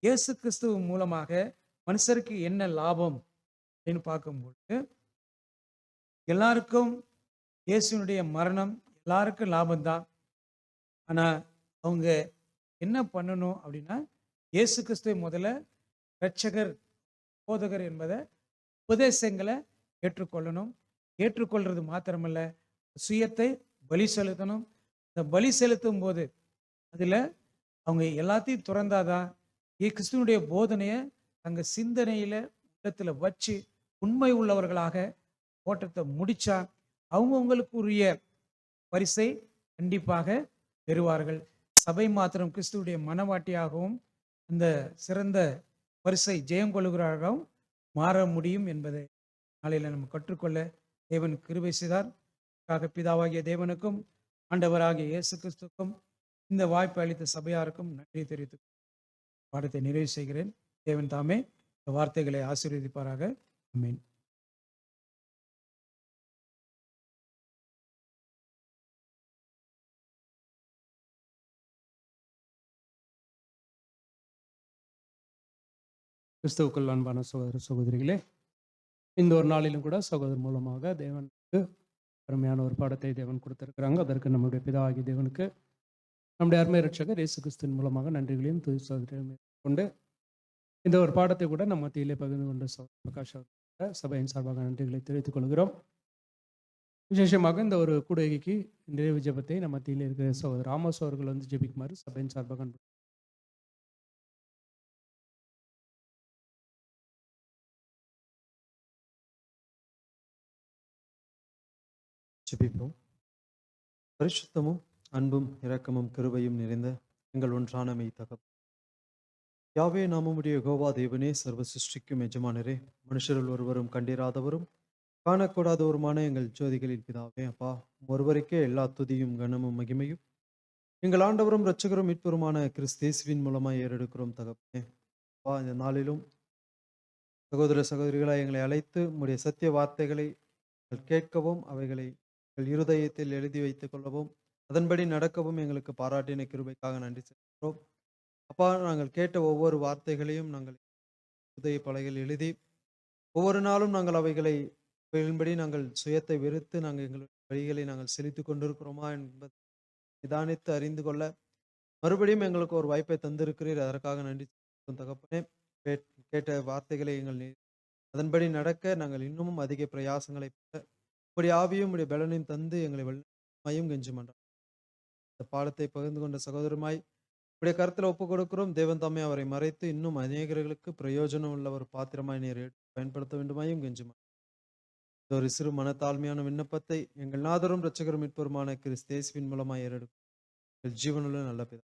இயேசு கிறிஸ்துவ மூலமாக மனுஷருக்கு என்ன லாபம் அப்படின்னு பார்க்கும்போது, எல்லாருக்கும் இயேசுனுடைய மரணம் எல்லாருக்கும் லாபம்தான். ஆனா அவங்க என்ன பண்ணணும் அப்படின்னா, இயேசு கிறிஸ்துவை முதல்ல இரட்சகர் போதகர் என்பதை உபதேசங்களை ஏற்றுக்கொள்ளணும். ஏற்றுக்கொள்றது மாத்திரமல்ல, சுயத்தை பலி செலுத்தணும். இந்த பலி செலுத்தும் போது அதுல அவங்க எல்லாத்தையும் துறந்தாதான் கிறிஸ்துவனுடைய போதனையை தங்க சிந்தனையில உள்ளத்துல வச்சு உண்மை உள்ளவர்களாக ஓட்டத்தை முடிச்சா அவங்கவுங்களுக்குரிய பரிசை கண்டிப்பாக பெறுவார்கள். சபை மாத்திரம் கிறிஸ்துவுடைய மனவாட்டியாகவும் அந்த சிறந்த பரிசை ஜெயம் கொள்ளுகிறார்களும் மாற முடியும் என்பதை நாளையில நம்ம கற்றுக்கொள்ள தேவன் கிருபை செய்தார். பிதாவாகிய தேவனுக்கும் ஆண்டவராகிய இயேசு கிறிஸ்துக்கும் இந்த வாய்ப்பு அளித்த சபையாருக்கும் நன்றி தெரிவித்து பாடத்தை நிறைவு செய்கிறேன். தேவன் தாமே இந்த வார்த்தைகளை ஆசீர்வதிப்பாராக. ஆமென். கிறிஸ்துவுக்குள் அன்பான சகோதர சகோதரிகளே, இந்த ஒரு நாளிலும் கூட சகோதரர் மூலமாக தேவனுக்கு அருமையான ஒரு பாடத்தை தேவன் கொடுத்திருக்கிறாங்க. அதற்கு நம்முடைய பிதாவாகிய தேவனுக்கு நம்முடைய அருமை இரட்சகர் இயேசு கிறிஸ்துவின் மூலமாக நன்றிகளையும் துதி சோதனையும் கொண்டு இந்த ஒரு பாடத்தை கூட நம்ம மத்தியிலே பகிர்ந்து கொண்ட பிரகாஷ் அவர்களுக்கு சபையின் சார்பாக நன்றிகளை தெரிவித்துக் கொள்கிறோம். விசேஷமாக இந்த ஒரு கூடுகைக்கு நிறைவு ஜெபத்தை நம்ம மத்தியில் இருக்கிற சகோதரர் ஆமோஸ் அவர்கள் வந்து ஜெபிக்குமாறு சபையின் சார்பாக ஜெபிப்போம். பரிசுத்தமும் அன்பும் இரக்கமும் கிருபையும் நிறைந்த எங்கள் ஒன்றான மெய் தகப்பனே, யாவே நாம் உம்முடைய யெகோவா தேவனே, சர்வ சிருஷ்டிக்கும் எஜமானரே, மனுஷரில் ஒருவரும் கண்டிராதவரும் காணக்கூடாதவருமான எங்கள் ஜோதிகளில் பிதாவே, அப்பா ஒருவருக்கே எல்லா துதியும் கனமும் மகிமையும் எங்கள் ஆண்டவரும் இரட்சகரும் மீட்பருமான கிறிஸ்தேசுவின் மூலமாய் ஏறெடுக்கிறோம் தகப்பனே. அப்பா, இந்த நாளிலும் சகோதர சகோதரிகளாய் எங்களை அழைத்து உம்முடைய சத்திய வார்த்தைகளை நாங்கள் கேட்கவும், அவைகளை எங்கள் இருதயத்தில் எழுதி வைத்துக் கொள்ளவும், அதன்படி நடக்கவும் எங்களுக்கு பாராட்டின கிருபைக்காக நன்றி செலுத்துகிறோம். அப்பா, நாங்கள் கேட்ட ஒவ்வொரு வார்த்தைகளையும் நாங்கள் இருதய பலகையில் எழுதி ஒவ்வொரு நாளும் நாங்கள் அவைகளின்படி நாங்கள் சுயத்தை வெறுத்து நாங்கள் எங்கள் வழிகளை நாங்கள் செலுத்திக் கொண்டிருக்கிறோமா என்பதை நிதானித்து அறிந்து கொள்ள மறுபடியும் எங்களுக்கு ஒரு வாய்ப்பை தந்திருக்கிறீர். அதற்காக நன்றி செலுத்துகிறோம் தகப்பனே. கேட்ட வார்த்தைகளை அதன்படி நடக்க நாங்கள் இன்னமும் அதிக பிரயாசங்களை பெற உடைய ஆவியும் உடைய பலனையும் தந்து எங்களை வல்லமையும் கெஞ்சுமன்றார். இந்த பாடத்தை பகிர்ந்து கொண்ட சகோதரமாய் உடைய கருத்தில் ஒப்புக் கொடுக்கிறோம். தேவன் தாமே அவரை மறைத்து இன்னும் அநேகர்களுக்கு பிரயோஜனம் உள்ள ஒரு பாத்திரமாய் நீர் பயன்படுத்த வேண்டுமாயும் கெஞ்சுமன்றார். இந்த ஒரு சிறு மனத்தாழ்மையான விண்ணப்பத்தை எங்கள் நாதரும் இரட்சகரும் மீட்பருமான கிறிஸ்து இயேசுவின் மூலமாய் ஏறெடுக்கும் ஜீவனுள்ள நல்ல பிதா.